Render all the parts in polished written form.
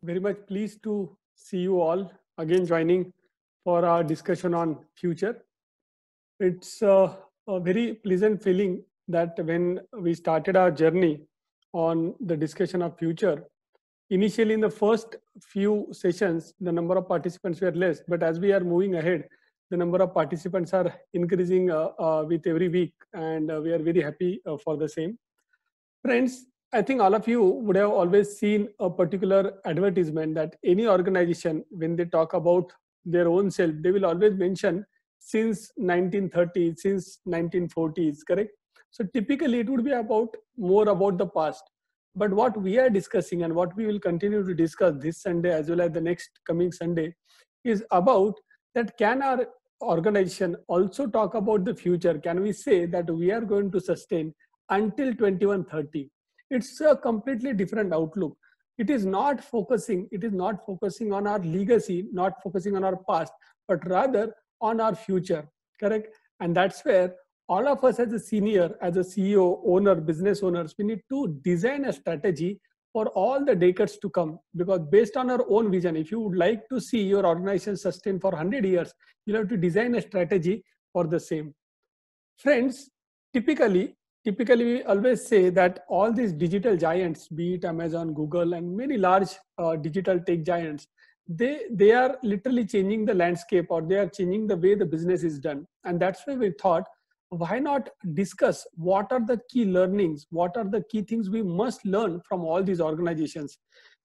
Very much pleased to see you all again joining for our discussion on future. It's a very pleasant feeling that when we started our journey on the discussion of future, initially in the first few sessions, the number of participants were less, but as we are moving ahead, the number of participants are increasing with every week, and we are very happy for the same. Friends, I think all of you would have always seen a particular advertisement that any organization, when they talk about their own self, they will always mention since 1930s, since 1940s, correct? So typically it would be about more about the past. But what we are discussing and what we will continue to discuss this Sunday as well as the next coming Sunday is about that can our organization also talk about the future? Can we say that we are going to sustain until 2130? It's a completely different outlook. It is not focusing on our legacy, not focusing on our past, but rather on our future, correct? And that's where all of us as a senior, as a CEO, owner, business owners, we need to design a strategy for all the decades to come, because based on our own vision, if you would like to see your organization sustain for 100 years, you'll have to design a strategy for the same. Friends, typically we always say that all these digital giants, be it Amazon, Google, and many large digital tech giants, they are literally changing the landscape, or they are changing the way the business is done. And that's why we thought, why not discuss what are the key learnings, what are the key things we must learn from all these organizations,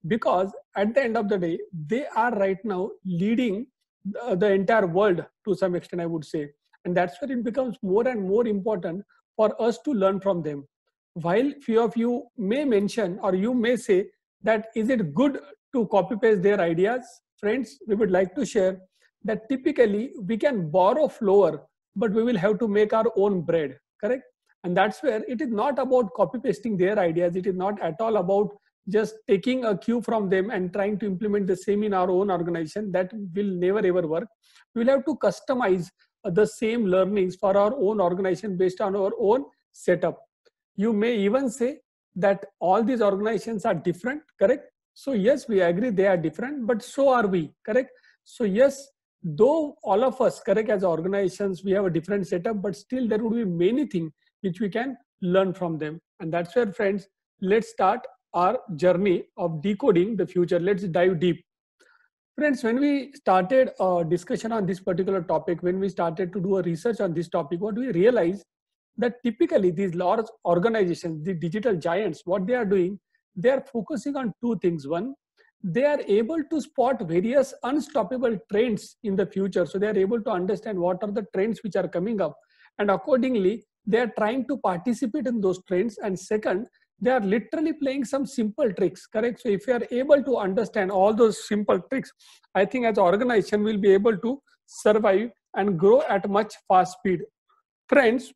because at the end of the day, they are right now leading the entire world to some extent, I would say. And that's where it becomes more and more important for us to learn from them. While few of you may mention, or you may say that is it good to copy paste their ideas, friends, we would like to share that typically we can borrow flour, but we will have to make our own bread, correct? And that's where it is not about copy pasting their ideas. It is not at all about just taking a cue from them and trying to implement the same in our own organization. That will never ever work. We will have to customize the same learnings for our own organization based on our own setup. You may even say that all these organizations are different, correct? So yes, we agree they are different, but so are we, correct? So yes, though all of us, correct, as organizations, we have a different setup, but still there would be many things which we can learn from them. And that's where, friends, let's start our journey of decoding the future. Let's dive deep. Friends, when we started a discussion on this particular topic, when we started to do a research on this topic, what we realized that typically these large organizations, the digital giants, what they are doing, they are focusing on two things. One, they are able to spot various unstoppable trends in the future. So they are able to understand what are the trends which are coming up. And accordingly, they are trying to participate in those trends. And second, they are literally playing some simple tricks, correct? So if you are able to understand all those simple tricks, I think as an organization will be able to survive and grow at much fast speed. Friends,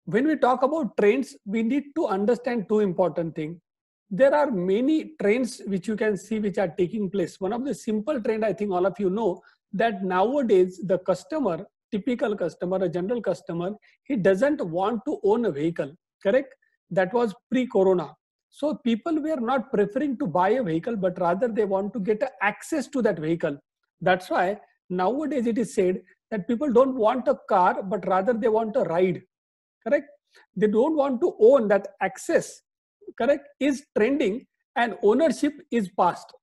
when we talk about trends, we need to understand two important things. There are many trends which you can see which are taking place. One of the simple trend, I think all of you know, that nowadays the customer, typical customer, a general customer, he doesn't want to own a vehicle, correct? That was pre-corona. So people were not preferring to buy a vehicle, but rather they want to get access to that vehicle. That's why nowadays it is said that people don't want a car, but rather they want a ride, correct? They don't want to own. That access, correct, is trending and ownership is past.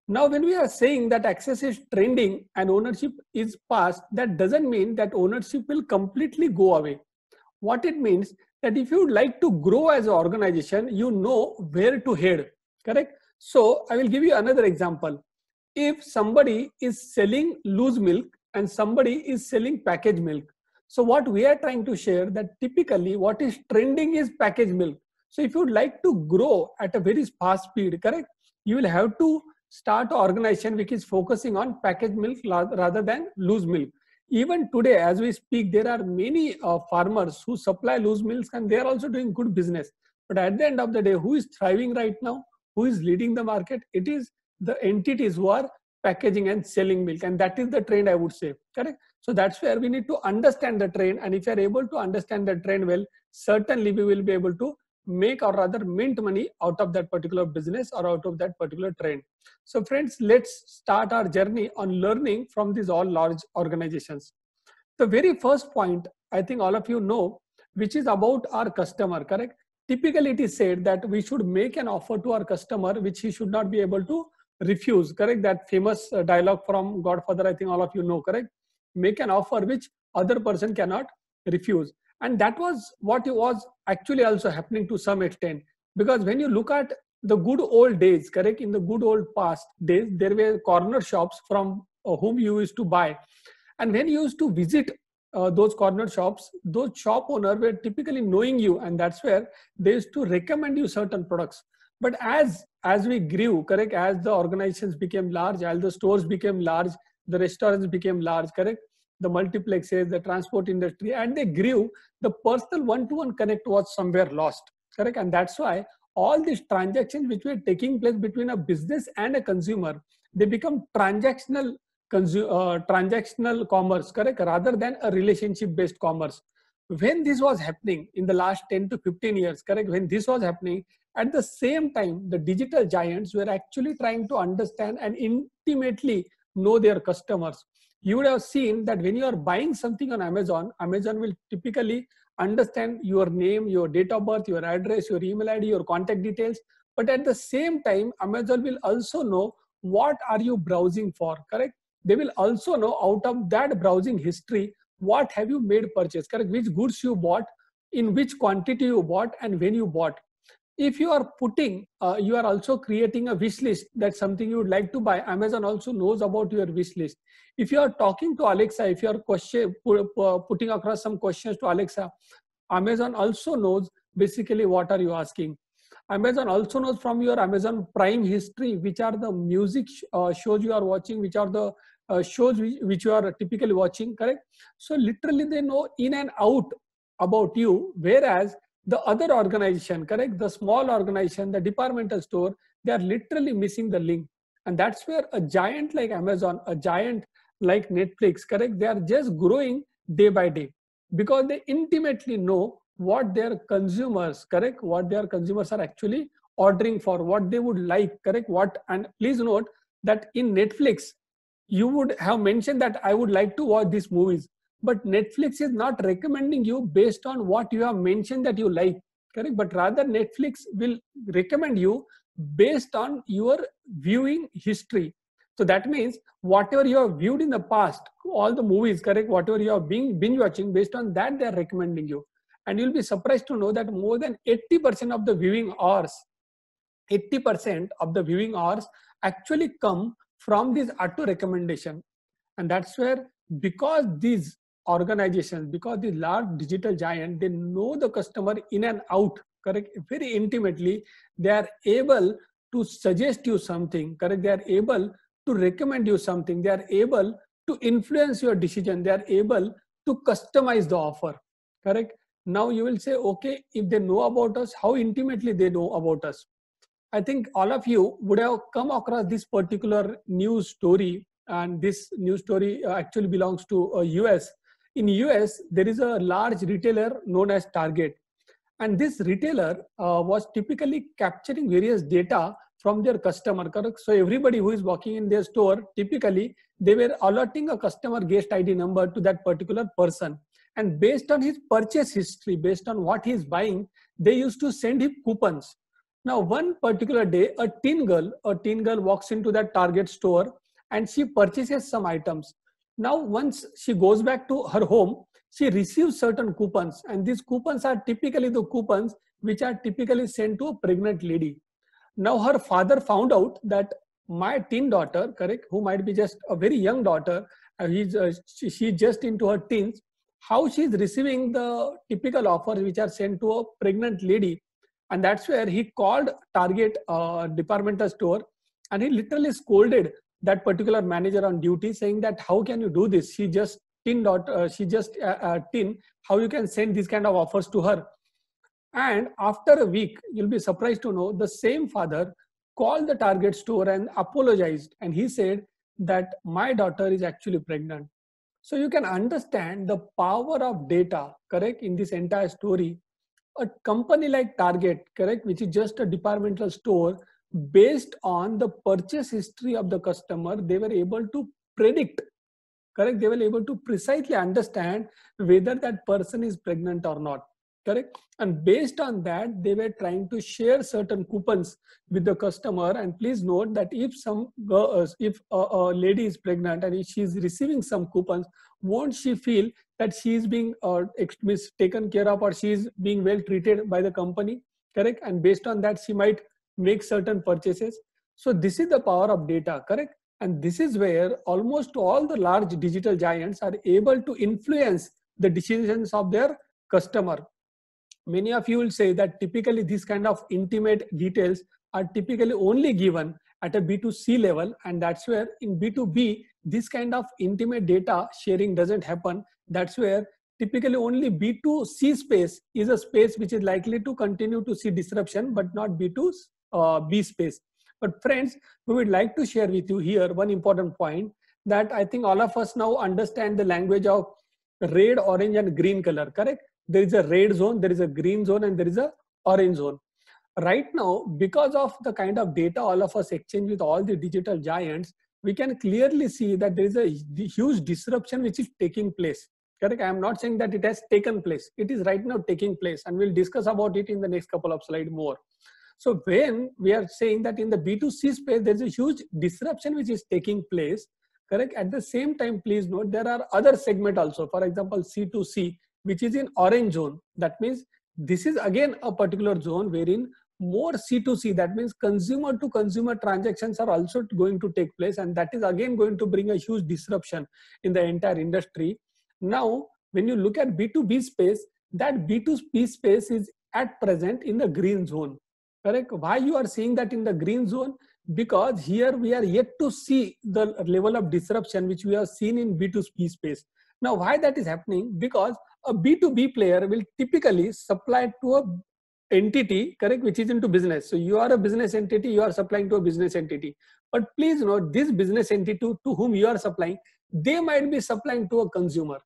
Now, when we are saying that access is trending and ownership is past, that doesn't mean that ownership will completely go away. What it means that if you would like to grow as an organization, you know where to head, correct? So I will give you another example. If somebody is selling loose milk and somebody is selling packaged milk, so what we are trying to share that typically what is trending is packaged milk. So if you would like to grow at a very fast speed, correct, you will have to start an organization which is focusing on packaged milk rather than loose milk. Even today, as we speak, there are many farmers who supply loose milks and they are also doing good business. But at the end of the day, who is thriving right now? Who is leading the market? It is the entities who are packaging and selling milk. And that is the trend, I would say, correct? So that's where we need to understand the trend. And if you are able to understand the trend well, certainly we will be able to make or rather mint money out of that particular business or out of that particular trend. So friends, let's start our journey on learning from these all large organizations. The very first point, I think all of you know, which is about our customer, correct? Typically, it is said that we should make an offer to our customer which he should not be able to refuse, correct? That famous dialogue from Godfather, I think all of you know, correct? Make an offer which other person cannot refuse. And that was what was actually also happening to some extent. Because when you look at the good old days, correct? In the good old past days, there were corner shops from whom you used to buy. And when you used to visit those corner shops, those shop owners were typically knowing you, and that's where they used to recommend you certain products. But as we grew, correct, as the organizations became large, as the stores became large, the restaurants became large, correct, the multiplexes, the transport industry, and they grew, the personal one-to-one connect was somewhere lost, correct? And that's why all these transactions which were taking place between a business and a consumer, they become transactional commerce, correct, rather than a relationship based commerce. When this was happening in the last 10 to 15 years, correct, when this was happening, at the same time the digital giants were actually trying to understand and intimately know their customers. You would have seen that when you are buying something on Amazon, Amazon will typically understand your name, your date of birth, your address, your email ID, your contact details. But at the same time, Amazon will also know what are you browsing for, correct? They will also know out of that browsing history, what have you made purchase, correct? Which goods you bought, in which quantity you bought, and when you bought. If you are you are also creating a wish list, that's something you would like to buy, Amazon also knows about your wish list. If you are talking to Alexa, if you are putting across some questions to Alexa, Amazon also knows basically what are you asking. Amazon also knows from your Amazon Prime history, which are the music shows you are watching, which are the shows which you are typically watching, correct? So literally they know in and out about you, whereas the other organization, correct, the small organization, the departmental store, they are literally missing the link. And that's where a giant like Amazon, a giant like Netflix, correct, they are just growing day by day because they intimately know what their consumers, correct, what their consumers are actually ordering for, what they would like, correct, what. And please note that in Netflix, you would have mentioned that I would like to watch these movies, but Netflix is not recommending you based on what you have mentioned that you like, correct? But rather Netflix will recommend you based on your viewing history. So that means whatever you have viewed in the past, all the movies, correct, whatever you have been binge watching, based on that they are recommending you. And you'll be surprised to know that more than 80% of the viewing hours, 80% of the viewing hours actually come from this auto recommendation. And that's where, because these organizations, because the large digital giant, they know the customer in and out, correct, very intimately, they are able to suggest you something, correct, they are able to recommend you something, they are able to influence your decision, they are able to customize the offer, correct? Now you will say, okay, if they know about us, how intimately they know about us? I think all of you would have come across this particular news story, and this news story actually belongs to US. In US, there is a large retailer known as Target, and this retailer was typically capturing various data from their customer, correct? So everybody who is walking in their store, typically they were alerting a customer guest ID number to that particular person. And based on his purchase history, based on what he is buying, they used to send him coupons. Now, one particular day, a teen girl walks into that Target store and she purchases some items. Now, once she goes back to her home, she receives certain coupons, and these coupons are typically the coupons which are typically sent to a pregnant lady. Now, her father found out that my teen daughter, correct, who might be just a very young daughter, she's just into her teens, how she's receiving the typical offers which are sent to a pregnant lady. And that's where he called Target departmental store, and he literally scolded that particular manager on duty, saying that how can you do this? She just teen, how you can send these kind of offers to her? And after a week, you'll be surprised to know the same father called the Target store and apologized, and he said that my daughter is actually pregnant. So you can understand the power of data, correct, in this entire story. a company like Target, correct, which is just a departmental store, based on the purchase history of the customer, they were able to predict, correct, they were able to precisely understand whether that person is pregnant or not, correct. And based on that, they were trying to share certain coupons with the customer. And please note that if some girl, if a lady is pregnant and if she is receiving some coupons, won't she feel that she is being taken care of, or she is being well treated by the company, correct. And based on that, she might make certain purchases. So this is the power of data, correct. And this is where almost all the large digital giants are able to influence the decisions of their customer. Many of you will say that typically these kind of intimate details are typically only given at a B2C level, and that's where in B2B, this kind of intimate data sharing doesn't happen. That's where typically only B2C space is a space which is likely to continue to see disruption, but not B2B space. But friends, we would like to share with you here one important point, that I think all of us now understand the language of red, orange, and green color, correct? There is a red zone, there is a green zone, and there is a orange zone. Right now, because of the kind of data all of us exchange with all the digital giants, we can clearly see that there is a huge disruption which is taking place, correct? I am not saying that it has taken place. It is right now taking place, and we'll discuss about it in the next couple of slides more. So when we are saying that in the B2C space, there's a huge disruption which is taking place, correct? At the same time, please note, there are other segment also. For example, C2C, which is in orange zone. That means this is again a particular zone wherein more C2C, that means consumer to consumer transactions are also going to take place. And that is again going to bring a huge disruption in the entire industry. Now, when you look at B2B space, that B2B space is at present in the green zone. Correct? Why you are seeing that in the green zone? Because here we are yet to see the level of disruption which we have seen in B2B space. Now, why that is happening? Because a B2B player will typically supply to a entity, correct, which is into business. So you are a business entity, you are supplying to a business entity. But please note, this business entity to whom you are supplying, they might be supplying to a consumer,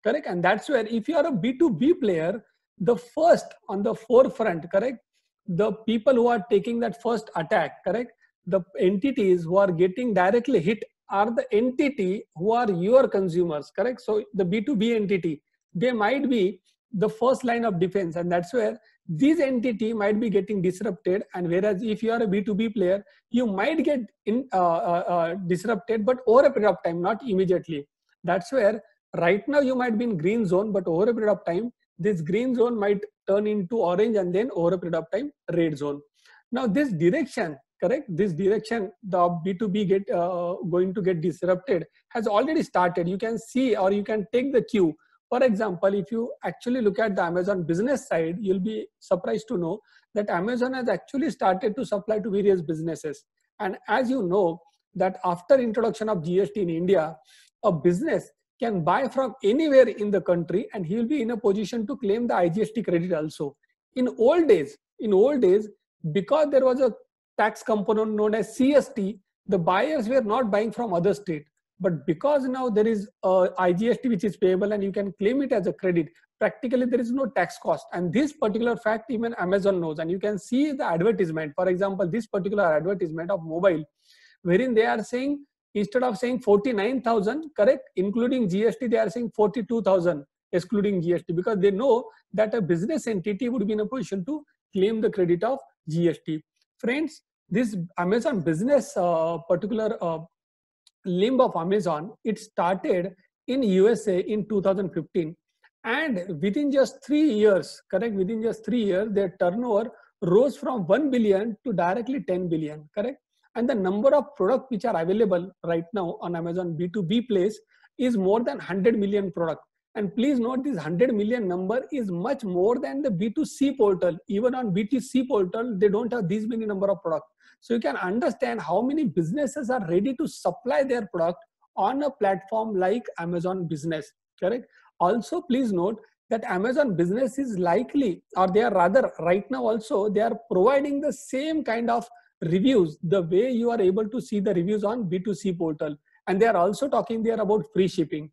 correct? And that's where if you are a B2B player, the first on the forefront, correct, the people who are taking that first attack, correct, the entities who are getting directly hit are the entity who are your consumers, correct? So the B2B entity, they might be the first line of defense, and that's where this entity might be getting disrupted. And whereas if you are a B2B player, you might get disrupted, but over a period of time, not immediately. That's where right now you might be in green zone, but over a period of time, this green zone might turn into orange, and then over a period of time, red zone. Now this direction, correct, this direction, the B2B going to get disrupted has already started. You can see, or you can take the cue. For example, if you actually look at the Amazon business side, you'll be surprised to know that Amazon has actually started to supply to various businesses. And as you know, that after introduction of GST in India, a business can buy from anywhere in the country, and he will be in a position to claim the IGST credit also. In old days, because there was a tax component known as CST, the buyers were not buying from other state. But because now there is a IGST which is payable and you can claim it as a credit, practically there is no tax cost. And this particular fact even Amazon knows. And you can see the advertisement. For example, this particular advertisement of mobile, wherein they are saying, instead of saying 49,000, correct, including GST, they are saying 42,000 excluding GST, because they know that a business entity would be in a position to claim the credit of GST. Friends, this Amazon business particular limb of Amazon, it started in USA in 2015. And within just 3 years, correct, within just 3 years, their turnover rose from 1 billion to directly 10 billion, correct? And the number of products which are available right now on Amazon B2B place is more than 100 million products. And please note, this 100 million number is much more than the B2C portal. Even on B2C portal, they don't have these many number of products. So you can understand how many businesses are ready to supply their product on a platform like Amazon Business, correct? Also, please note that Amazon Business is likely, or they are rather right now also, they are providing the same kind of reviews, the way you are able to see the reviews on B2C portal. And they are also talking there about free shipping.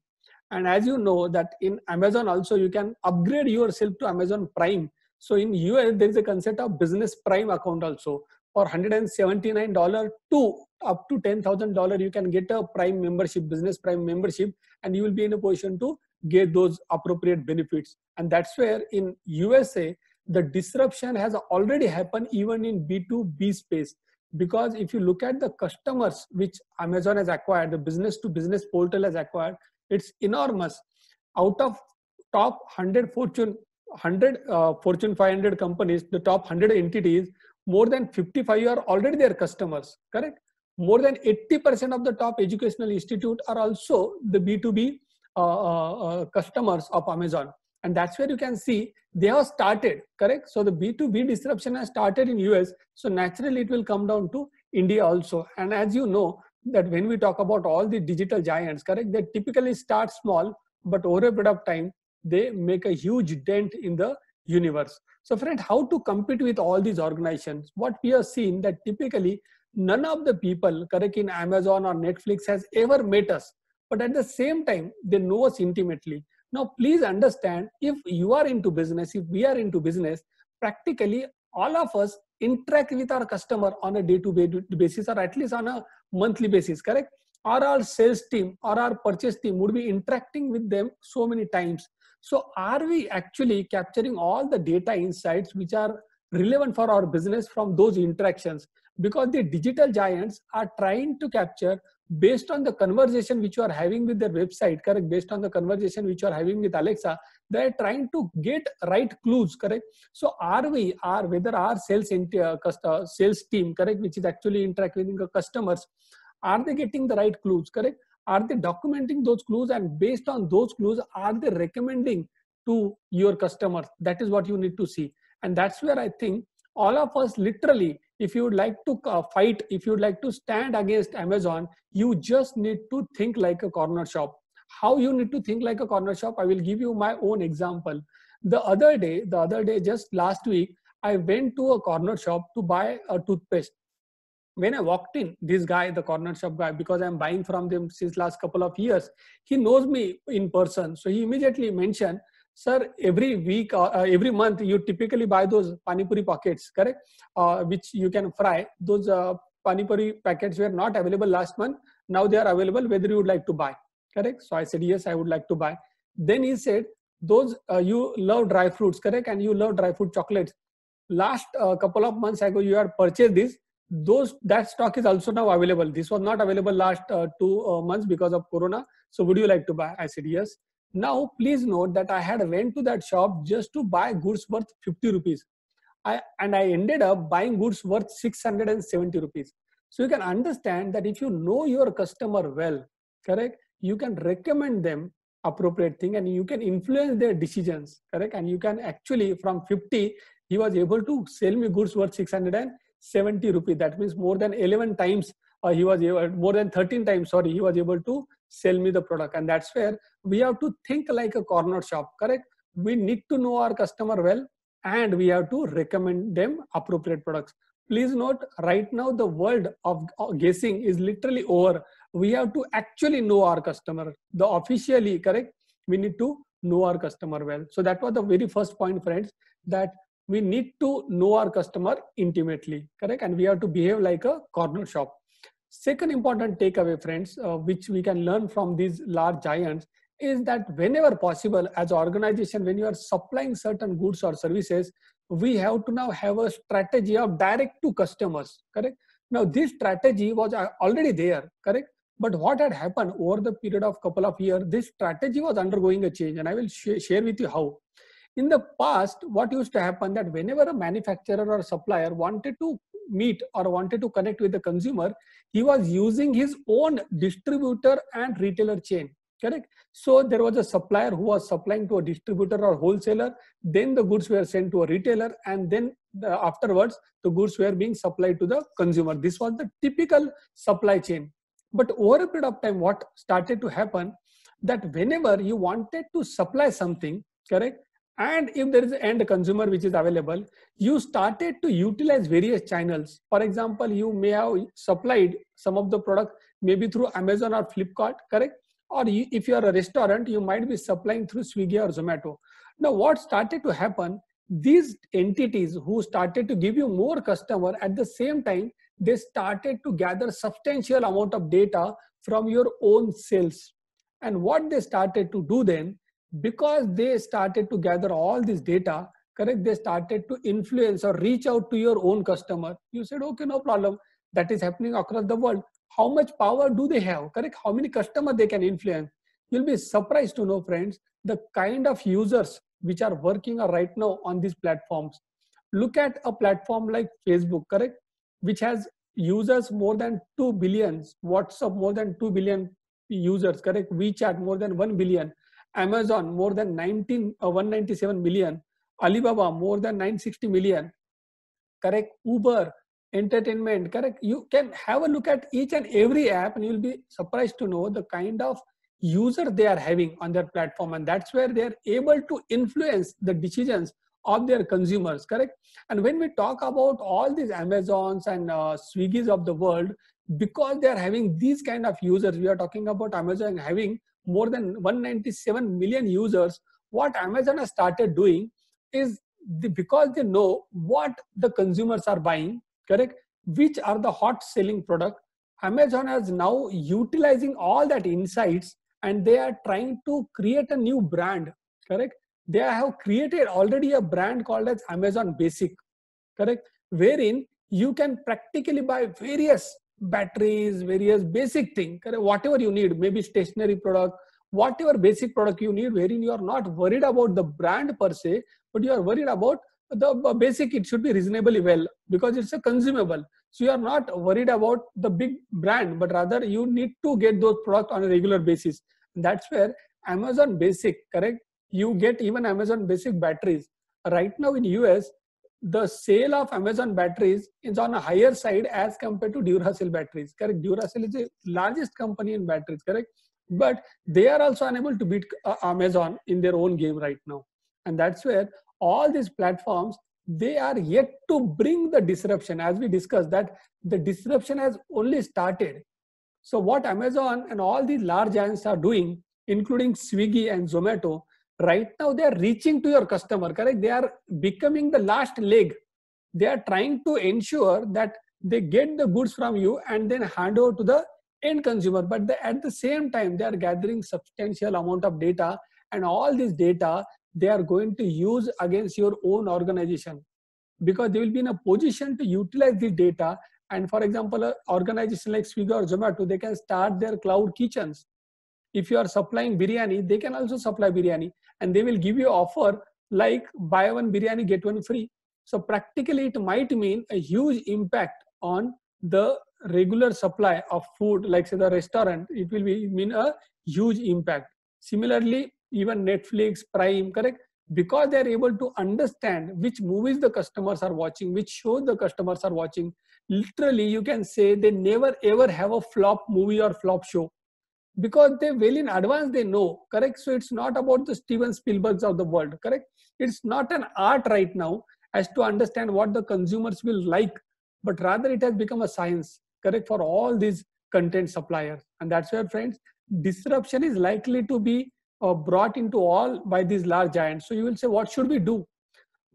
And as you know that in Amazon also, you can upgrade yourself to Amazon Prime. So in US, there is a concept of business prime account also. For $179 to up to $10,000, you can get a prime membership, business prime membership, and you will be in a position to get those appropriate benefits. And that's where in USA, the disruption has already happened even in B2B space. Because if you look at the customers which Amazon has acquired, the business to business portal has acquired, it's enormous. Out of top 100 Fortune 500 companies, the top 100 entities, more than 55 are already their customers, correct? More than 80% of the top educational institute are also the B2B customers of Amazon. And that's where you can see they have started, correct? So the B2B disruption has started in US. So naturally it will come down to India also. And as you know, that when we talk about all the digital giants, correct, they typically start small, but over a period of time, they make a huge dent in the universe. So friend, how to compete with all these organizations? What we have seen that typically none of the people, correct, in Amazon or Netflix has ever met us, but at the same time, they know us intimately. Now, please understand, if you are into business, if we are into business, practically all of us interact with our customer on a day-to-day basis, or at least on a monthly basis, correct? Or our sales team or our purchase team would be interacting with them so many times. So are we actually capturing all the data insights which are relevant for our business from those interactions? Because the digital giants are trying to capture based on the conversation which you are having with their website, correct? Based on the conversation which you are having with Alexa, they are trying to get right clues, correct? So whether our sales team, correct, which is actually interacting with the customers, are they getting the right clues, correct? Are they documenting those clues, and based on those clues, are they recommending to your customers? That is what you need to see. And that's where I think all of us literally, if you would like to fight, if you would like to stand against Amazon, you just need to think like a corner shop. How you need to think like a corner shop? I will give you my own example. The other day, just last week, I went to a corner shop to buy a toothpaste. When I walked in, this guy, the corner shop guy, because I'm buying from them since last couple of years, he knows me in person. So he immediately mentioned, sir, every week or every month, you typically buy those pani puri packets, correct? Which you can fry. Those pani puri packets were not available last month. Now they are available, whether you would like to buy, correct? So I said, yes, I would like to buy. Then he said, those you love dry fruits, correct? And you love dry fruit chocolates. Last couple of months ago, you had purchased this. That stock is also now available. This was not available last 2 months because of Corona. So would you like to buy? I said, yes. Now, please note that I had went to that shop just to buy goods worth 50 rupees. And I ended up buying goods worth 670 rupees. So you can understand that if you know your customer well, correct, you can recommend them appropriate thing and you can influence their decisions, correct? And you can actually, from 50, he was able to sell me goods worth 670 rupees. That means more than 11 times, more than 13 times, sorry, he was able to sell me the product. And that's where we have to think like a corner shop, correct? We need to know our customer well, and we have to recommend them appropriate products. Please note, right now the world of guessing is literally over. We have to actually know our customer. The officially, correct, we need to know our customer well. So that was the very first point, friends, that we need to know our customer intimately, correct? And we have to behave like a corner shop. Second important takeaway, friends, which we can learn from these large giants, is that whenever possible, as an organization, when you are supplying certain goods or services, we have to now have a strategy of direct to customers, correct? Now, this strategy was already there, correct? But what had happened over the period of couple of years, this strategy was undergoing a change, and I will share with you how. In the past, what used to happen that whenever a manufacturer or supplier wanted to meet or wanted to connect with the consumer, he was using his own distributor and retailer chain, correct? So there was a supplier who was supplying to a distributor or wholesaler, then the goods were sent to a retailer, and then afterwards, the goods were being supplied to the consumer. This was the typical supply chain. But over a period of time, what started to happen, that whenever you wanted to supply something, correct, and if there is an end consumer which is available, you started to utilize various channels. For example, you may have supplied some of the product maybe through Amazon or Flipkart, correct? Or if you are a restaurant, you might be supplying through Swiggy or Zomato. Now, what started to happen, these entities who started to give you more customer, at the same time, they started to gather substantial amount of data from your own sales. And what they started to do then, because they started to gather all this data, correct, they started to influence or reach out to your own customer. You said, okay, no problem, that is happening across the world. How much power do they have, correct? How many customers they can influence? You'll be surprised to know, friends, the kind of users which are working right now on these platforms. Look at a platform like Facebook, correct, which has users more than 2 billion, WhatsApp more than 2 billion users, correct, WeChat more than 1 billion, Amazon more than 197 million, Alibaba more than 960 million, correct, Uber entertainment, correct. You can have a look at each and every app and you'll be surprised to know the kind of user they are having on their platform, and that's where they are able to influence the decisions of their consumers, correct. And when we talk about all these Amazons and Swiggies of the world, because they are having these kind of users, we are talking about Amazon having more than 197 million users. What Amazon has started doing is because they know what the consumers are buying, correct, which are the hot selling product, Amazon is now utilizing all that insights and they are trying to create a new brand, correct. They have created already a brand called as Amazon Basic, correct, wherein you can practically buy various batteries, various basic things, correct, whatever you need, maybe stationery product, whatever basic product you need, wherein you are not worried about the brand per se, but you are worried about the basic. It should be reasonably well because it's a consumable. So you are not worried about the big brand, but rather you need to get those products on a regular basis. And that's where Amazon Basic, correct, you get even Amazon Basic batteries. Right now in US, the sale of Amazon batteries is on a higher side as compared to Duracell batteries, correct. Duracell is the largest company in batteries, correct, but they are also unable to beat Amazon in their own game right now. And that's where all these platforms, they are yet to bring the disruption. As we discussed, that the disruption has only started. So what Amazon and all these large giants are doing, including Swiggy and Zomato, right now they are reaching to your customer, correct. They are becoming the last leg. They are trying to ensure that they get the goods from you and then hand over to the end consumer. But at the same time, they are gathering substantial amount of data, and all this data they are going to use against your own organization, because they will be in a position to utilize the data. And for example, an organization like Swiggy or Zomato, they can start their cloud kitchens. If you are supplying biryani, they can also supply biryani, and they will give you offer like buy one biryani get one free. So practically it might mean a huge impact on the regular supply of food, like say the restaurant. It will mean a huge impact. Similarly, even Netflix, Prime, correct, because they are able to understand which movies the customers are watching, which shows the customers are watching. Literally you can say they never ever have a flop movie or flop show, because they well in advance they know, correct. So it's not about the Steven Spielbergs of the world, correct. It's not an art right now as to understand what the consumers will like, but rather it has become a science, correct, for all these content suppliers. And that's where, friends, disruption is likely to be brought into all by these large giants. So you will say, what should we do?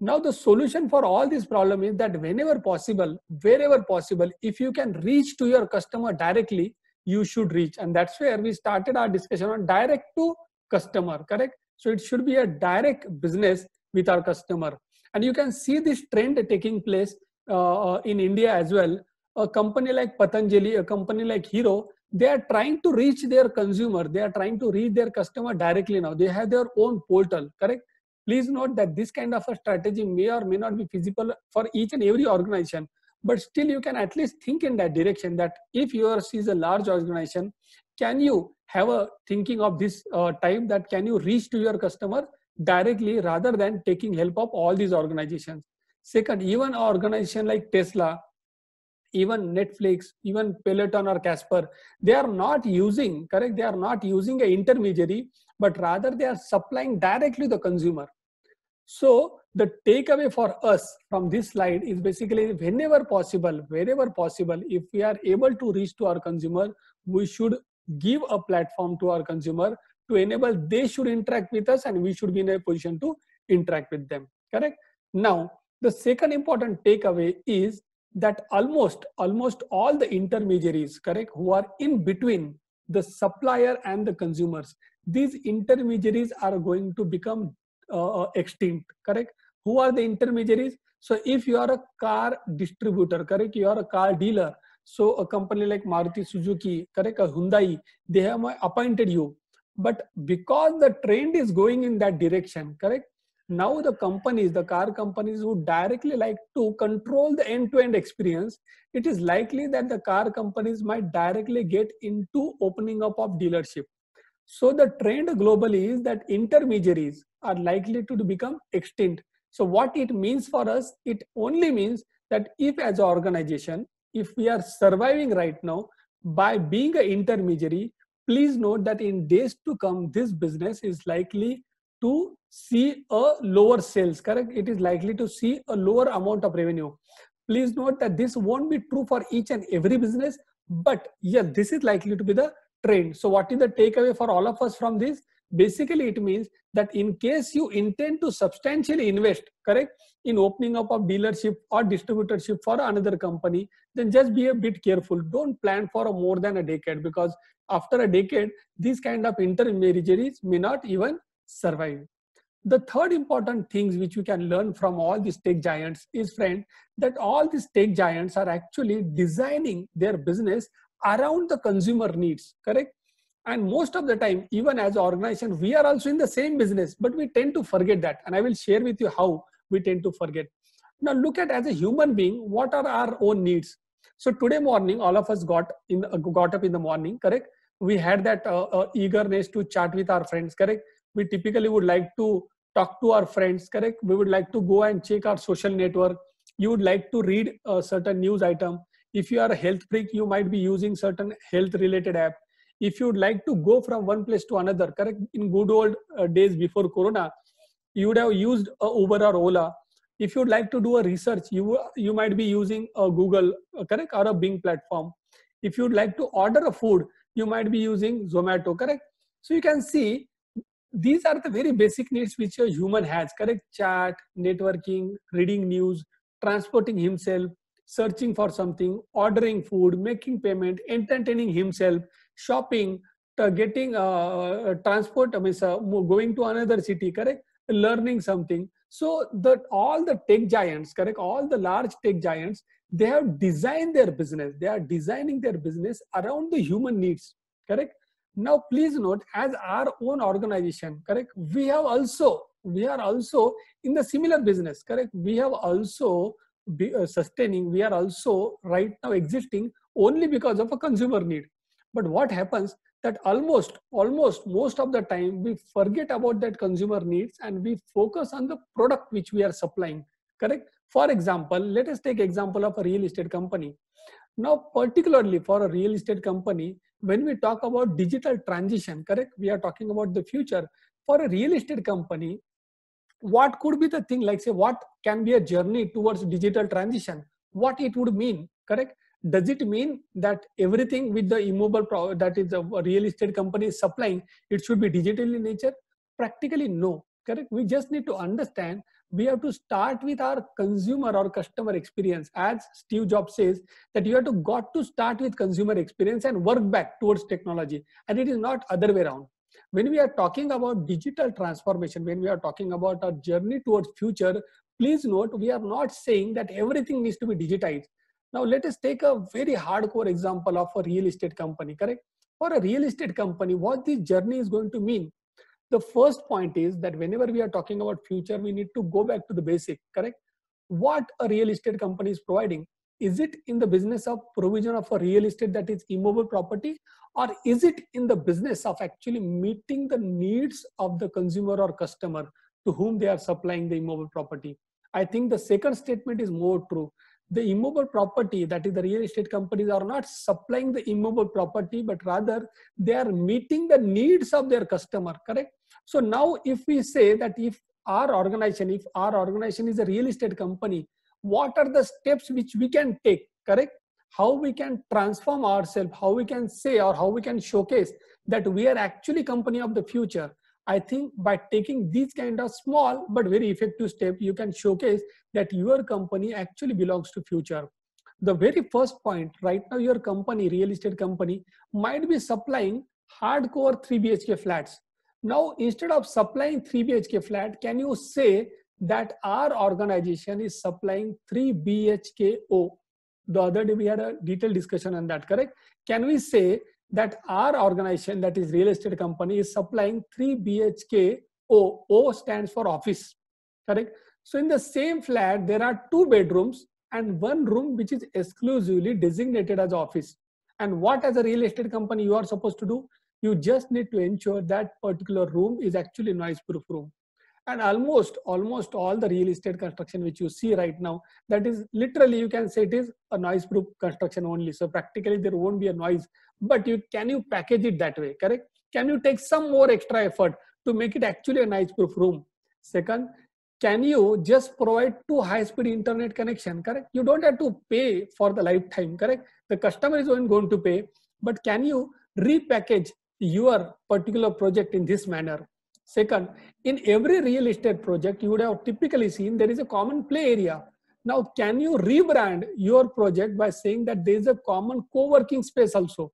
Now the solution for all this problem is that whenever possible, wherever possible, if you can reach to your customer directly, you should reach. And that's where we started our discussion on direct to customer, correct. So it should be a direct business with our customer. And you can see this trend taking place in India as well. A company like Patanjali, a company like Hero, they are trying to reach their consumer. They are trying to reach their customer directly now. They have their own portal, correct. Please note that this kind of a strategy may or may not be feasible for each and every organization, but still you can at least think in that direction, that if yours is a large organization, can you have a thinking of this type, that can you reach to your customer directly rather than taking help of all these organizations. Second, even an organization like Tesla, even Netflix, even Peloton or Casper, they are not using, correct, they are not using an intermediary, but rather they are supplying directly the consumer. So the takeaway for us from this slide is basically, whenever possible, wherever possible, if we are able to reach to our consumer, we should give a platform to our consumer to enable they should interact with us, and we should be in a position to interact with them, correct. Now, the second important takeaway is that almost all the intermediaries, correct, who are in between the supplier and the consumers, these intermediaries are going to become extinct, correct. Who are the intermediaries? So if you are a car distributor, correct, you are a car dealer, so a company like Maruti Suzuki, correct, a Hyundai, they have appointed you. But because the trend is going in that direction, correct, now the companies, the car companies who directly like to control the end-to-end experience, it is likely that the car companies might directly get into opening up of dealership. So the trend globally is that intermediaries are likely to become extinct. So what it means for us, it only means that if as an organization, if we are surviving right now by being an intermediary, please note that in days to come, this business is likely to see a lower sales, correct? It is likely to see a lower amount of revenue. Please note that this won't be true for each and every business, but yeah, this is likely to be the trend. So what is the takeaway for all of us from this? Basically, it means that in case you intend to substantially invest, correct, in opening up of dealership or distributorship for another company, then just be a bit careful. Don't plan for more than a decade, because after a decade, these kind of intermediaries may not even survive. The third important things which you can learn from all these tech giants is, friend, that all these tech giants are actually designing their business around the consumer needs, correct? And most of the time, even as an organization, we are also in the same business, but we tend to forget that. And I will share with you how we tend to forget. Now look at, as a human being, what are our own needs? So today morning, all of us got up in the morning, correct? We had that eagerness to chat with our friends, correct? We typically would like to talk to our friends, correct? We would like to go and check our social network. You would like to read a certain news item. If you are a health freak, you might be using certain health related app. If you would like to go from one place to another, correct, in good old days before corona, you would have used Uber or Ola. If you would like to do a research, you might be using a Google, correct, or a Bing platform. If you would like to order a food, you might be using Zomato, correct? So you can see these are the very basic needs which a human has, correct? Chat, networking, reading news, transporting himself, searching for something, ordering food, making payment, entertaining himself, shopping, getting transport, going to another city, correct? Learning something. So that all the tech giants, correct? All the large tech giants, they have designed their business. They are designing their business around the human needs, correct? Now, please note, as our own organization, correct, we are also in the similar business, correct? We have also sustaining, we are also right now existing only because of a consumer need. But what happens that almost most of the time we forget about that consumer needs and we focus on the product which we are supplying, correct? For example, let us take example of a real estate company. Now, particularly for a real estate company, when we talk about digital transition, correct, we are talking about the future. For a real estate company, what could be the thing, like say, what can be a journey towards digital transition? What it would mean, correct? Does it mean that everything with the immobile that is a real estate company is supplying, it should be digital in nature? Practically no, correct? We just need to understand, we have to start with our consumer or customer experience. As Steve Jobs says, that you have to got to start with consumer experience and work back towards technology, and it is not other way around. When we are talking about digital transformation, when we are talking about our journey towards future, please note, we are not saying that everything needs to be digitized. Now let us take a very hardcore example of a real estate company, correct? For a real estate company, what this journey is going to mean? The first point is that whenever we are talking about future, we need to go back to the basic, correct? What a real estate company is providing? Is it in the business of provision of a real estate that is immobile property, or is it in the business of actually meeting the needs of the consumer or customer to whom they are supplying the immobile property? I think the second statement is more true. The immobile property, that is the real estate companies, are not supplying the immobile property, but rather they are meeting the needs of their customer, correct? So now if we say that if our organization is a real estate company, what are the steps which we can take, correct? How we can transform ourselves, how we can say, or how we can showcase that we are actually company of the future. I think by taking these kind of small but very effective steps, you can showcase that your company actually belongs to future. The very first point, right now your company, real estate company, might be supplying hardcore 3 BHK flats. Now, instead of supplying 3 BHK flat, can you say that our organization is supplying 3 BHKO? The other day we had a detailed discussion on that, correct? Can we say that our organization, that is real estate company, is supplying 3 BHKO? O stands for office, correct? So in the same flat, there are 2 bedrooms and 1 room which is exclusively designated as office. And what as a real estate company you are supposed to do? You just need to ensure that particular room is actually noise proof room. And almost all the real estate construction which you see right now, that is literally, you can say it is a noise proof construction only. So practically there won't be a noise, but can you package it that way, correct? Can you take some more extra effort to make it actually a noise proof room? Second, can you just provide 2 high-speed internet connection, correct? You don't have to pay for the lifetime, correct? The customer is going to pay, but can you repackage your particular project in this manner? Second, in every real estate project, you would have typically seen there is a common play area. Now, can you rebrand your project by saying that there is a common co-working space also?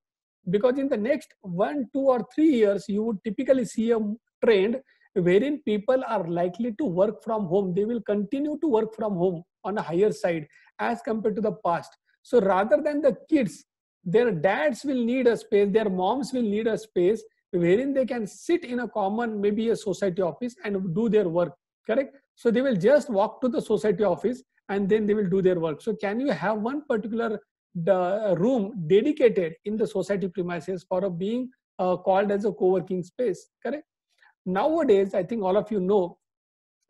Because in the next 1, 2, or 3 years, you would typically see a trend wherein people are likely to work from home. They will continue to work from home on a higher side as compared to the past. So rather than the kids, their dads will need a space, their moms will need a space wherein they can sit in a common, maybe a society office, and do their work, correct? So they will just walk to the society office and then they will do their work. So can you have one particular room dedicated in the society premises for being called as a co-working space, correct? Nowadays, I think all of you know,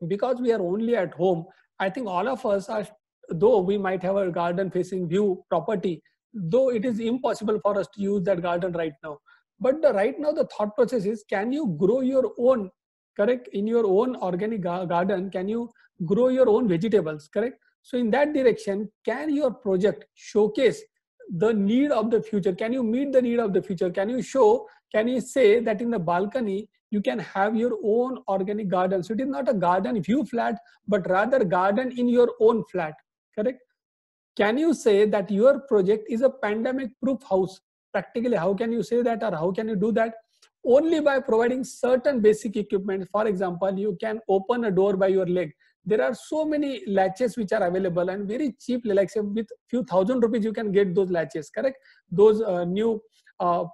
because we are only at home, I think all of us are, though we might have a garden facing view property, though it is impossible for us to use that garden right now. But right now the thought process is, can you grow your own, correct? In your own organic garden, can you grow your own vegetables, correct? So in that direction, can your project showcase the need of the future? Can you meet the need of the future? Can you say that in the balcony, you can have your own organic garden? So it is not a garden view flat, but rather garden in your own flat, correct? Can you say that your project is a pandemic proof house? Practically, how can you say that, or how can you do that? Only by providing certain basic equipment. For example, you can open a door by your leg. There are so many latches which are available and very cheap, like say with few thousand rupees, you can get those latches, correct? Those new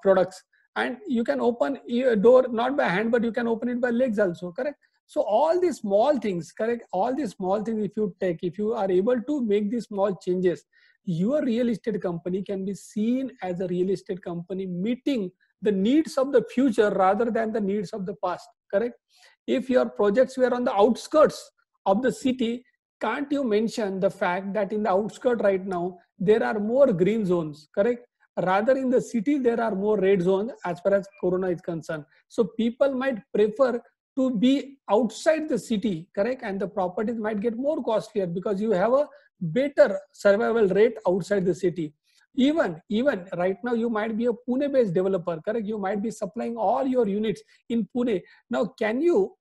products. And you can open a door not by hand, but you can open it by legs also, correct? So all these small things, correct? All these small things, if you are able to make these small changes, your real estate company can be seen as a real estate company meeting the needs of the future rather than the needs of the past, correct? If your projects were on the outskirts of the city, can't you mention the fact that in the outskirts right now, there are more green zones, correct? Rather in the city, there are more red zones as far as corona is concerned. So people might prefer to be outside the city, correct? And the properties might get more costlier because you have a better survival rate outside the city. Even right now, you might be a Pune-based developer, correct? You might be supplying all your units in Pune. Now, can you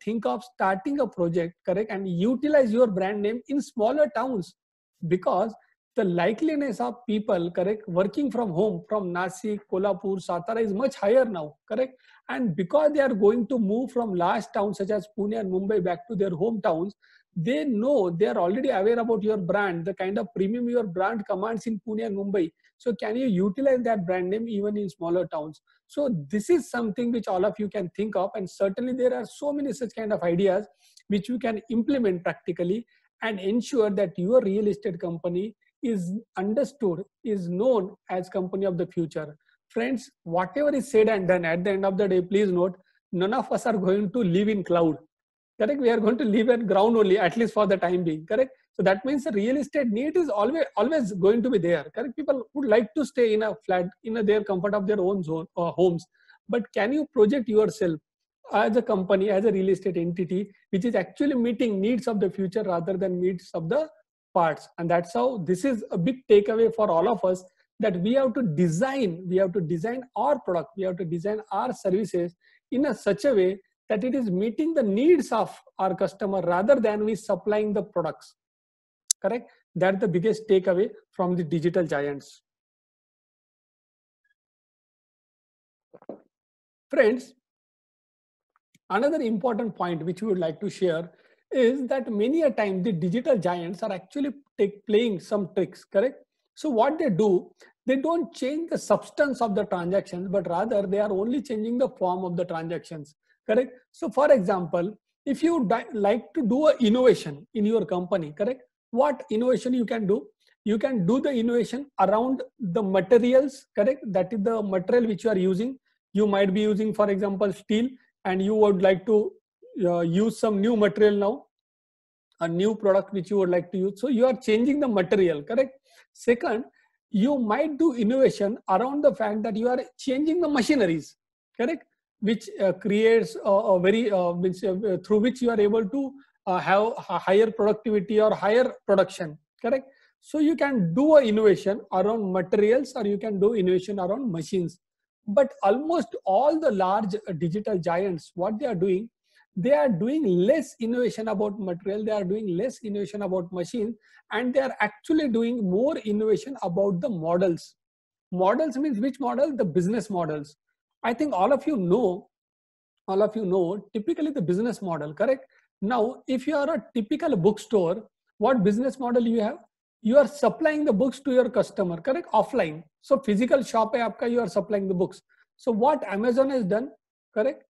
think of starting a project, correct, and utilize your brand name in smaller towns? Because the likeliness of people, correct, working from home from Nasik, Kolhapur, Satara is much higher now, correct? And because they are going to move from large towns such as Pune and Mumbai back to their hometowns, they know, they are already aware about your brand, the kind of premium your brand commands in Pune and Mumbai. So can you utilize that brand name even in smaller towns? So this is something which all of you can think of, and certainly there are so many such kind of ideas which you can implement practically and ensure that your real estate company is understood, is known as company of the future. Friends, whatever is said and done, at the end of the day, please note, none of us are going to live in cloud, correct? We are going to live at ground only, at least for the time being, correct? So that means the real estate need is always going to be there, correct? People would like to stay in a flat, in their comfort of their own zone or homes. But can you project yourself as a company, as a real estate entity, which is actually meeting needs of the future rather than needs of the parts? And that's how this is a big takeaway for all of us, that we have to design our product, we have to design our services in such a way that it is meeting the needs of our customer rather than we supplying the products. Correct? That's the biggest takeaway from the digital giants. Friends, another important point which we would like to share is that many a time the digital giants are actually playing some tricks, correct? So what they don't change the substance of the transactions, but rather they are only changing the form of the transactions, correct? So for example, if you like to do an innovation in your company, correct? What innovation you can do? You can do the innovation around the materials, correct? That is the material which you are using. You might be using, for example, steel, and you would like to use some new material now, a new product which you would like to use. So you are changing the material, correct? Second, you might do innovation around the fact that you are changing the machineries, correct? Which creates a very, through which you are able to have a higher productivity or higher production, correct? So you can do an innovation around materials, or you can do innovation around machines. But almost all the large digital giants, what they are doing less innovation about material, they are doing less innovation about machines, and they are actually doing more innovation about the models. Models means which model? The business models. I think all of you know typically the business model, correct? Now, if you are a typical bookstore, what business model you have? You are supplying the books to your customer, correct? Offline. So physical shop hai aapka, you are supplying the books. So what Amazon has done, correct?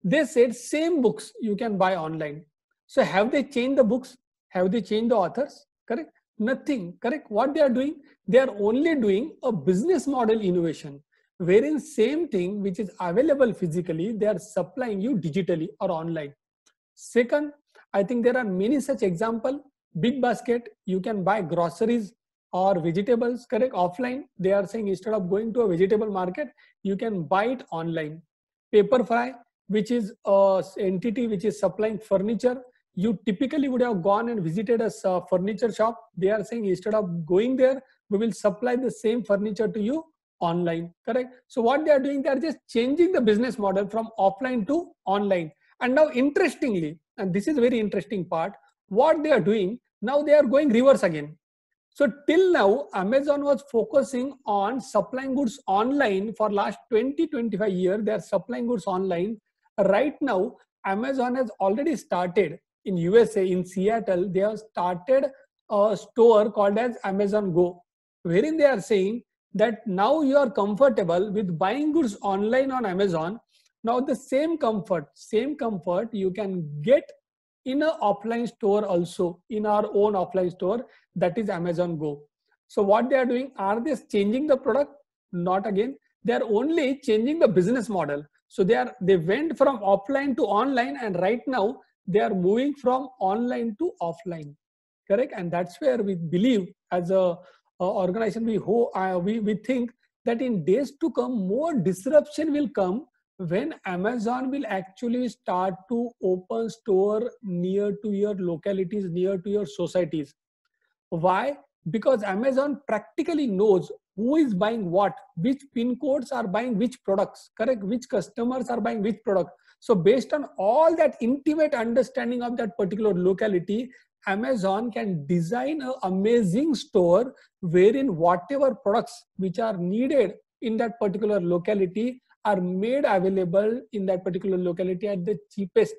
They said same books you can buy online. So have they changed the books? Have they changed the authors? Correct? Nothing. Correct? What they are doing? They are only doing a business model innovation, wherein same thing which is available physically, they are supplying you digitally or online. Second, I think there are many such examples. Big Basket, you can buy groceries or vegetables, correct? Offline, they are saying instead of going to a vegetable market, you can buy it online. Paperfry, which is a entity which is supplying furniture, you typically would have gone and visited a furniture shop. They are saying instead of going there, we will supply the same furniture to you online, correct? So what they are doing, they are just changing the business model from offline to online. And now interestingly, and this is a very interesting part, what they are doing, now they are going reverse again. So till now, Amazon was focusing on supplying goods online for last 20-25 years. They are supplying goods online. Right now, Amazon has already started in USA, in Seattle, they have started a store called as Amazon Go, wherein they are saying that now you are comfortable with buying goods online on Amazon. Now the same comfort you can get in an offline store also, in our own offline store, that is Amazon Go. So what they are doing, are they changing the product? Not again. They are only changing the business model. So they went from offline to online, and right now they are moving from online to offline, correct? And that's where we believe as a organization, we think that in days to come, more disruption will come when Amazon will actually start to open store near to your localities, near to your societies. Why? Because Amazon practically knows who is buying what, which pin codes are buying which products, correct? Which customers are buying which product. So based on all that intimate understanding of that particular locality, Amazon can design an amazing store wherein whatever products which are needed in that particular locality are made available in that particular locality at the cheapest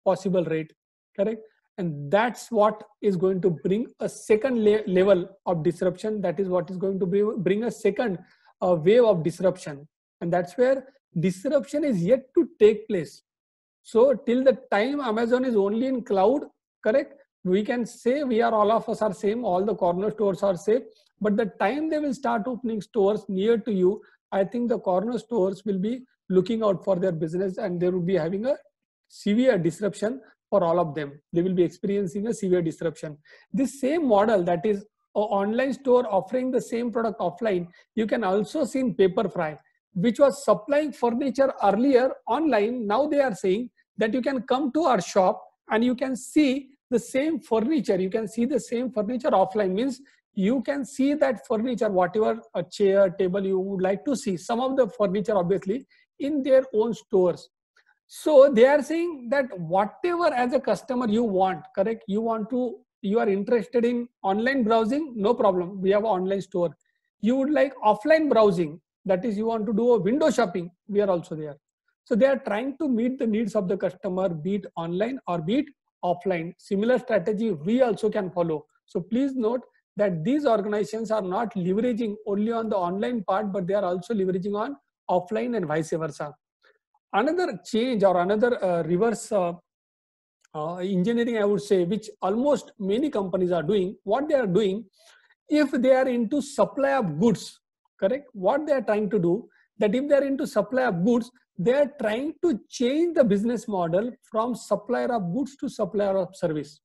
possible rate, correct? And that's what is going to bring a second level of disruption. That is what is going to bring a second wave of disruption. And that's where disruption is yet to take place. So till the time Amazon is only in cloud, correct? We can say all of us are same, all the corner stores are safe. But the time they will start opening stores near to you, I think the corner stores will be looking out for their business, and they will be having a severe disruption for all of them. They will be experiencing a severe disruption. This same model, that is an online store offering the same product offline, you can also see in Paperfry, which was supplying furniture earlier online. Now they are saying that you can come to our shop and you can see the same furniture. You can see the same furniture offline, means you can see that furniture, whatever a chair, table you would like to see, some of the furniture obviously in their own stores. So they are saying that whatever as a customer you want, correct? You are interested in online browsing, no problem. We have an online store. You would like offline browsing, that is you want to do a window shopping, we are also there. So they are trying to meet the needs of the customer, be it online or be it offline. Similar strategy we also can follow. So please note that these organizations are not leveraging only on the online part, but they are also leveraging on offline and vice versa. Another change or another reverse engineering, I would say, which almost many companies are doing, what they are doing, if they are into supply of goods, correct? What they are trying to do, that if they are into supply of goods, they are trying to change the business model from supplier of goods to supplier of service.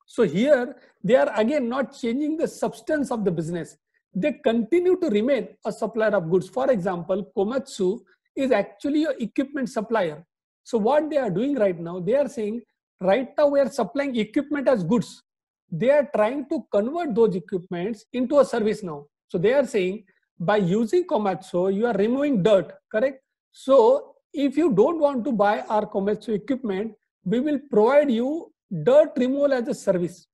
So here they are again not changing the substance of the business. They continue to remain a supplier of goods. For example, Komatsu is actually an equipment supplier. So what they are doing right now, they are saying, right now we are supplying equipment as goods. They are trying to convert those equipments into a service now. So they are saying, by using Komatsu, you are removing dirt, correct? So if you don't want to buy our Komatsu equipment, we will provide you dirt removal as a service.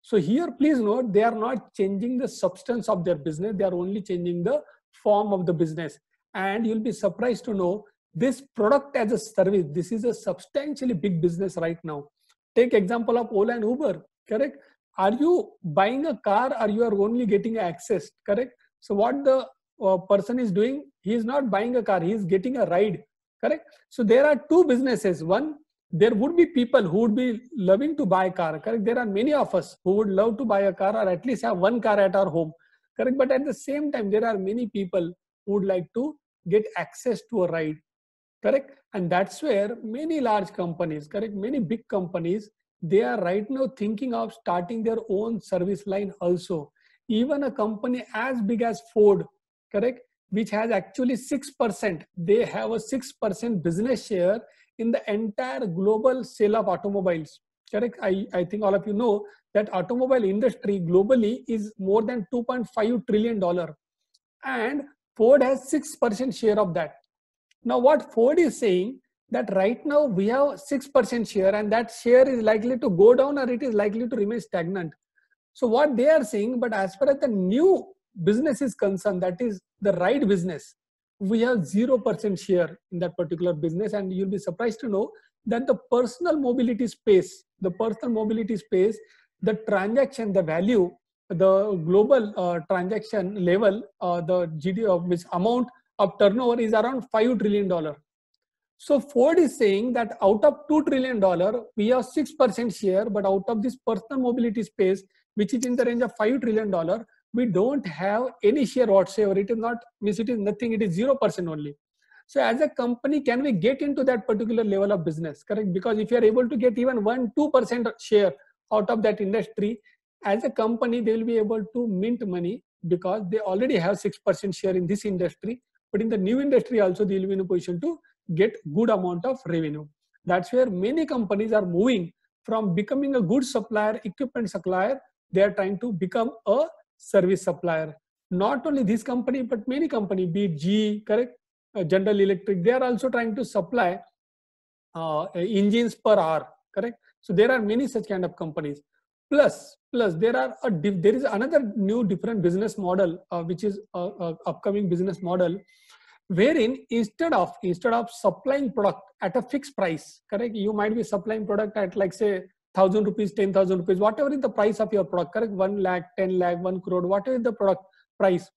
So here, please note, they are not changing the substance of their business. They are only changing the form of the business. And you'll be surprised to know this product as a service, this is a substantially big business right now. Take example of Ola and Uber, correct? Are you buying a car or you are only getting access, correct? So what the person is doing, he is not buying a car, he is getting a ride, correct? So there are two businesses. One, there would be people who would be loving to buy a car, correct? There are many of us who would love to buy a car or at least have one car at our home, correct? But at the same time, there are many people who would like to get access to a ride, correct? And that's where many large companies, correct, many big companies, they are right now thinking of starting their own service line also. Even a company as big as Ford, correct, which has actually 6%, they have a 6% business share in the entire global sale of automobiles, correct? I think all of you know that automobile industry globally is more than $2.5 trillion, and Ford has 6% share of that. Now what Ford is saying, that right now we have 6% share and that share is likely to go down or it is likely to remain stagnant. So what they are saying, but as far as the new business is concerned, that is the ride business, we have 0% share in that particular business. And you'll be surprised to know that the personal mobility space, the transaction, the value, the global transaction level, the GDP of which amount of turnover is around $5 trillion. So Ford is saying that out of $2 trillion, we have 6% share, but out of this personal mobility space, which is in the range of $5 trillion, we don't have any share whatsoever. It is not, means it is nothing, it is 0% only. So as a company, can we get into that particular level of business, correct? Because if you are able to get even 1-2% share out of that industry, as a company, they will be able to mint money because they already have 6% share in this industry. But in the new industry also, they will be in a position to get good amount of revenue. That's where many companies are moving from becoming a good supplier, equipment supplier, they are trying to become a service supplier. Not only this company, but many companies, be it GE, correct, General Electric, they are also trying to supply engines per hour, correct? So there are many such kind of companies. Plus there is another new different business model, which is upcoming business model, wherein instead of supplying product at a fixed price, correct, you might be supplying product at like say 1,000 rupees, 10,000 rupees, whatever is the price of your product, correct, 1 lakh, 10 lakh, 1 crore, whatever is the product price.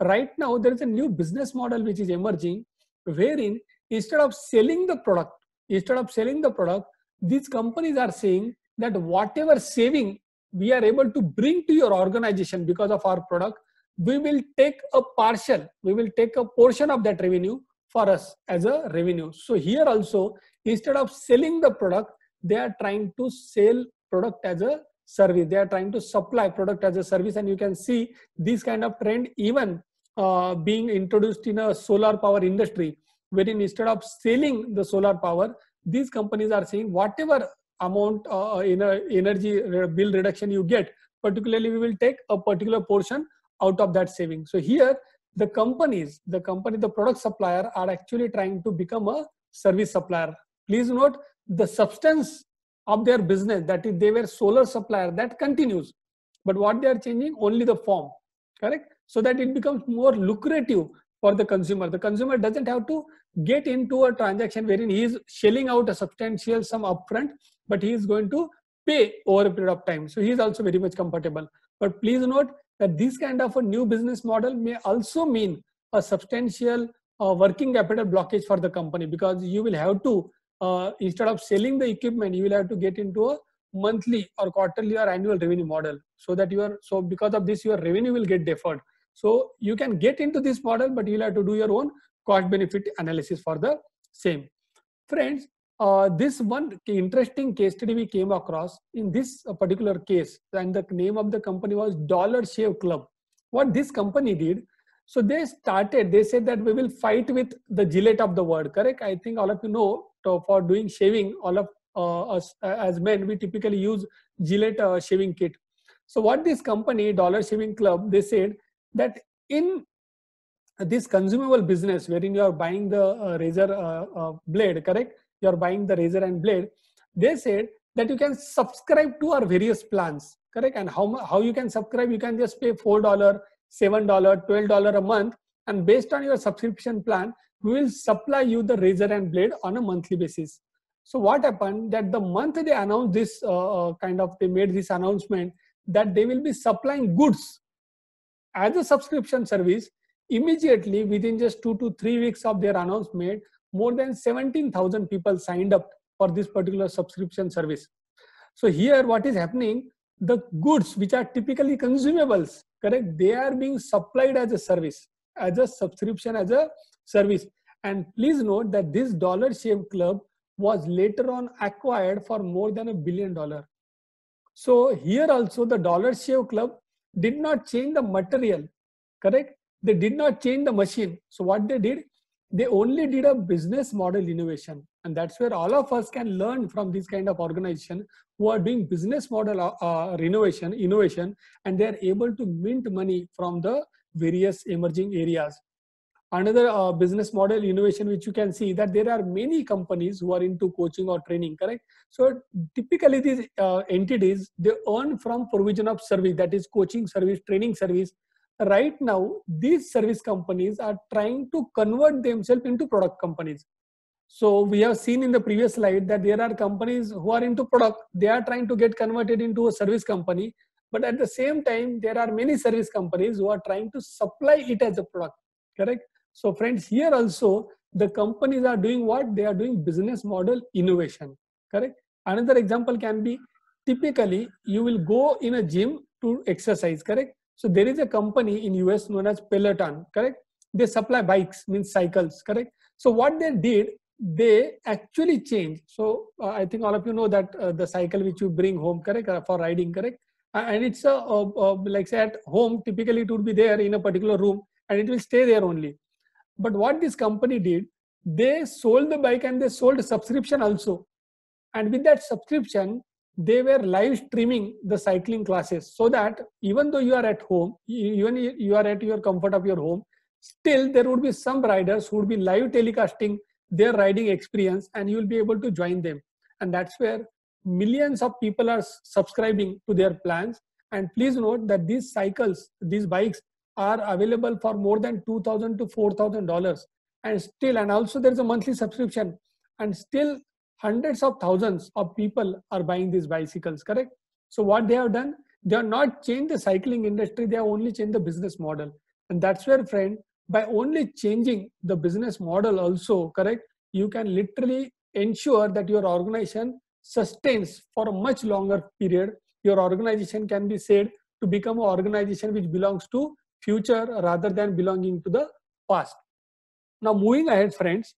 Right now there is a new business model which is emerging, wherein instead of selling the product, these companies are saying that whatever saving we are able to bring to your organization because of our product, we will take a portion of that revenue for us as a revenue. So here also, instead of selling the product, they are trying to sell product as a service. They are trying to supply product as a service. And you can see this kind of trend even being introduced in a solar power industry, wherein instead of selling the solar power, these companies are saying whatever amount in energy bill reduction you get, particularly we will take a particular portion out of that saving. So here the the product supplier are actually trying to become a service supplier. Please note, the substance of their business, that is, they were solar supplier, that continues, but what they are changing, only the form, correct? So that it becomes more lucrative for the consumer. The consumer doesn't have to get into a transaction wherein he is shelling out a substantial sum upfront, but he is going to pay over a period of time. So he is also very much comfortable. But please note that this kind of a new business model may also mean a substantial working capital blockage for the company, because you will have to, instead of selling the equipment, you will have to get into a monthly or quarterly or annual revenue model, so that because of this, your revenue will get deferred. So you can get into this model, but you'll have to do your own cost benefit analysis for the same. Friends, this one interesting case study we came across in this particular case, and the name of the company was Dollar Shave Club. What this company did, so they said that we will fight with the Gillette of the world, correct? I think all of you know, for doing shaving, all of us as men, we typically use Gillette shaving kit. So what this company, Dollar Shaving Club, they said that in this consumable business wherein you are buying the razor blade, correct? You are buying the razor and blade. They said that you can subscribe to our various plans, correct? And how you can subscribe? You can just pay $4, $7, $12 a month, and based on your subscription plan, we will supply you the razor and blade on a monthly basis. So what happened, that the month they announced this they made this announcement that they will be supplying goods as a subscription service, immediately within just 2 to 3 weeks of their announcement, more than 17,000 people signed up for this particular subscription service. So here what is happening, the goods which are typically consumables, correct, they are being supplied as a service, as a subscription, as a service. And please note that this Dollar Shave Club was later on acquired for more than $1 billion. So here also the Dollar Shave Club did not change the material, correct? They did not change the machine. So what they did, they only did a business model innovation. And that's where all of us can learn from this kind of organization who are doing business model innovation, and they are able to mint money from the various emerging areas. Another business model innovation which you can see, that there are many companies who are into coaching or training, correct? So typically these entities, they earn from provision of service, that is coaching service, training service. Right now, these service companies are trying to convert themselves into product companies. So we have seen in the previous slide that there are companies who are into product, they are trying to get converted into a service company. But at the same time, there are many service companies who are trying to supply it as a product, correct? So friends, here also, the companies are doing what? They are doing business model innovation, correct? Another example can be, typically, you will go in a gym to exercise, correct? So there is a company in US known as Peloton, correct? They supply bikes, means cycles, correct? So what they did, they actually changed. So I think all of you know that the cycle which you bring home, correct, for riding, correct? And it's like say at home, typically it would be there in a particular room and it will stay there only. But what this company did, they sold the bike and they sold a subscription also. And with that subscription, they were live streaming the cycling classes, so that even though you are at home, even you are at your comfort of your home, still there would be some riders who would be live telecasting their riding experience, and you will be able to join them. And that's where millions of people are subscribing to their plans. And please note that these cycles, these bikes are available for more than $2,000 to $4,000. And also there's a monthly subscription, and still hundreds of thousands of people are buying these bicycles, correct? So what they have done, they have not changed the cycling industry, they have only changed the business model. And that's where, friend, by only changing the business model also, correct, you can literally ensure that your organization sustains for a much longer period. Your organization can be said to become an organization which belongs to future rather than belonging to the past. Now moving ahead, friends,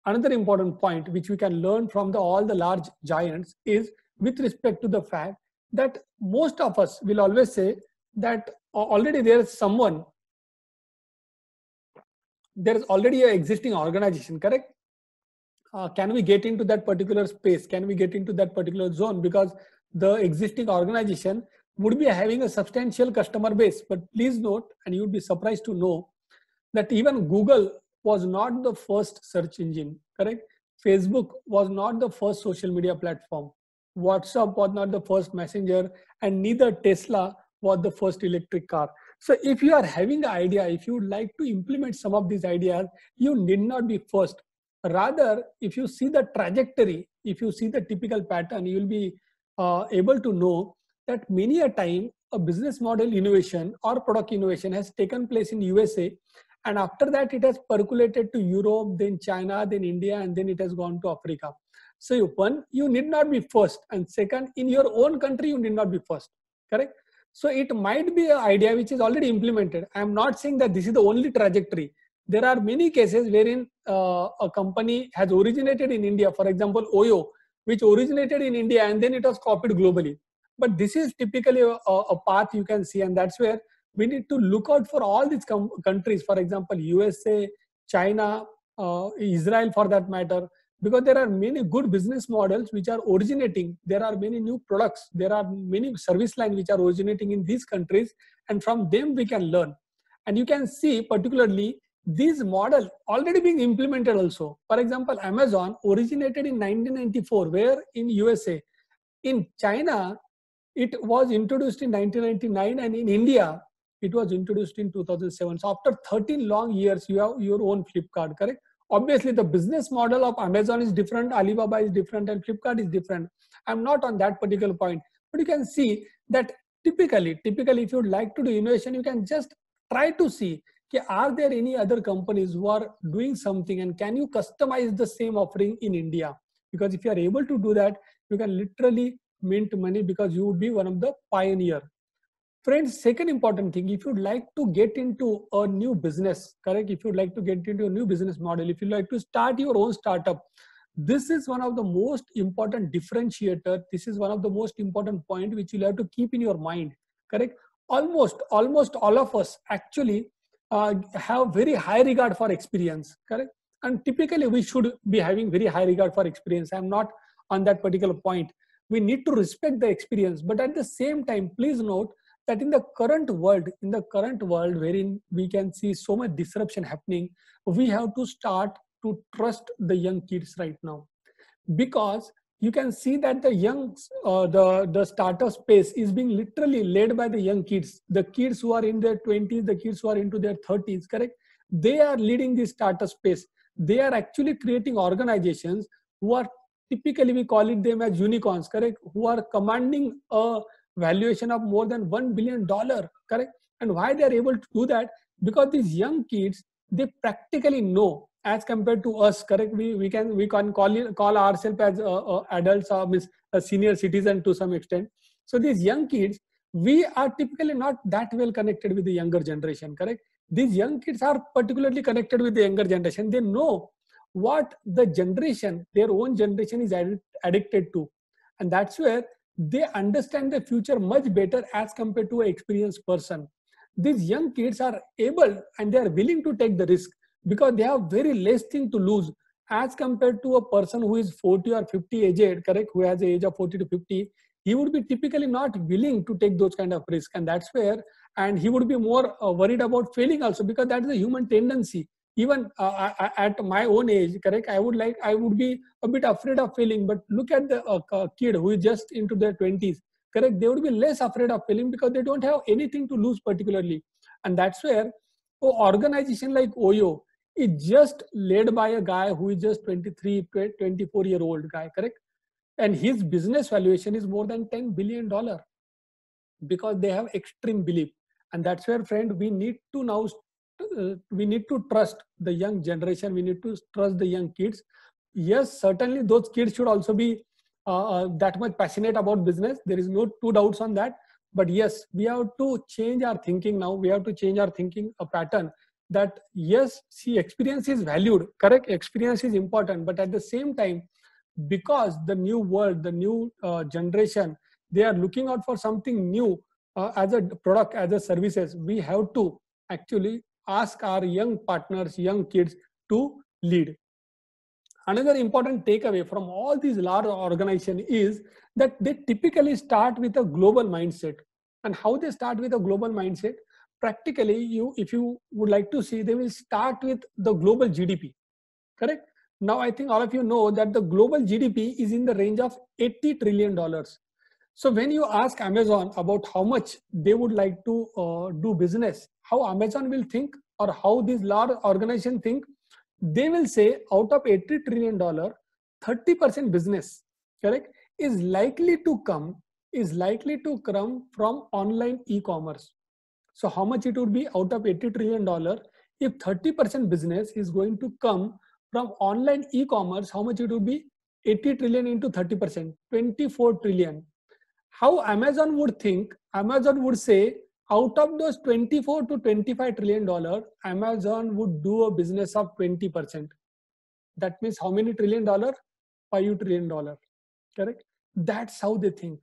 another important point which we can learn from all the large giants is with respect to the fact that most of us will always say that already there is someone, there is already an existing organization, correct? Can we get into that particular space? Can we get into that particular zone? Because the existing organization would be having a substantial customer base. But please note, and you would be surprised to know, that even Google was not the first search engine, correct? Facebook was not the first social media platform. WhatsApp was not the first messenger, and neither Tesla was the first electric car. So if you are having an idea, if you would like to implement some of these ideas, you need not be first. Rather, if you see the trajectory, if you see the typical pattern, you will be able to know that many a time a business model innovation or product innovation has taken place in USA, and after that it has percolated to Europe, then China, then India, and then it has gone to Africa. So one, you need not be first, and second, in your own country you need not be first, correct? So it might be an idea which is already implemented. I am not saying that this is the only trajectory. There are many cases wherein a company has originated in India, for example Oyo, which originated in India and then it was copied globally. But this is typically a path you can see, and that's where we need to look out for all these countries, for example USA, China, Israel for that matter, because there are many good business models which are originating. There are many new products, there are many service lines which are originating in these countries, and from them we can learn. And you can see particularly these models already being implemented also. For example, Amazon originated in 1994, where in USA. In China, it was introduced in 1999, and in India, it was introduced in 2007. So after 13 long years, you have your own Flipkart, correct? Obviously, the business model of Amazon is different, Alibaba is different, and Flipkart is different. I'm not on that particular point, but you can see that typically, if you would like to do innovation, you can just try to see, okay, are there any other companies who are doing something, and can you customize the same offering in India? Because if you are able to do that, you can literally mint money, because you would be one of the pioneer. Friends, second important thing, if you'd like to get into a new business, correct? If you'd like to get into a new business model, if you'd like to start your own startup, this is one of the most important differentiator. This is one of the most important point which you'll have to keep in your mind, correct? Almost all of us actually have very high regard for experience, correct? And typically we should be having very high regard for experience. I'm not on that particular point. We need to respect the experience, but at the same time, please note that in the current world, wherein we can see so much disruption happening, we have to start to trust the young kids right now, because you can see that the young, the startup space is being literally led by the young kids, the kids who are in their 20s, the kids who are into their 30s, correct? They are leading this startup space. They are actually creating organizations who are typically, we call it them as unicorns, correct? Who are commanding a valuation of more than $1 billion, correct? And why they are able to do that? Because these young kids, they practically know, as compared to us, correct? We can call ourselves as adults or a senior citizen to some extent. So these young kids, we are typically not that well connected with the younger generation, correct? These young kids are particularly connected with the younger generation. They know what the generation, their own generation, is addicted to, and that's where they understand the future much better as compared to an experienced person. These young kids are able and they are willing to take the risk, because they have very less thing to lose as compared to a person who is 40 or 50 aged, correct? Who has the age of 40 to 50, he would be typically not willing to take those kind of risk, and that's where, and he would be more worried about failing also, because that is a human tendency. Even at my own age, correct, I would be a bit afraid of failing. But look at the kid who is just into their 20s, correct? They would be less afraid of failing because they don't have anything to lose particularly. And that's where an organization like Oyo is just led by a guy who is just 23, 24-year-old guy, correct? And his business valuation is more than $10 billion, because they have extreme belief. And that's where, friend, we need to now we need to trust the young generation. We need to trust the young kids. Yes, certainly those kids should also be that much passionate about business. There is no two doubts on that. But yes, we have to change our thinking now. We have to change our thinking a pattern that yes, see, experience is valued, correct? Experience is important, but at the same time, because the new world, the new generation, they are looking out for something new as a product, as a services. We have to actually ask our young partners, young kids to lead. Another important takeaway from all these large organizations is that they typically start with a global mindset. And how they start with a global mindset? practically if you would like to see, they will start with the global GDP, correct? Now I think all of you know that the global GDP is in the range of $80 trillion. So when you ask Amazon about how much they would like to do business, how Amazon will think, or how these large organizations think, they will say out of $80 trillion, 30% business, correct, is likely to come from online e-commerce. So how much it would be out of $80 trillion? If 30% business is going to come from online e-commerce, how much it would be? 80 trillion into 30%, 24 trillion. How Amazon would think? Amazon would say out of those 24 to 25 trillion dollar, Amazon would do a business of 20%. That means how many trillion dollar? $5 trillion, correct? That's how they think,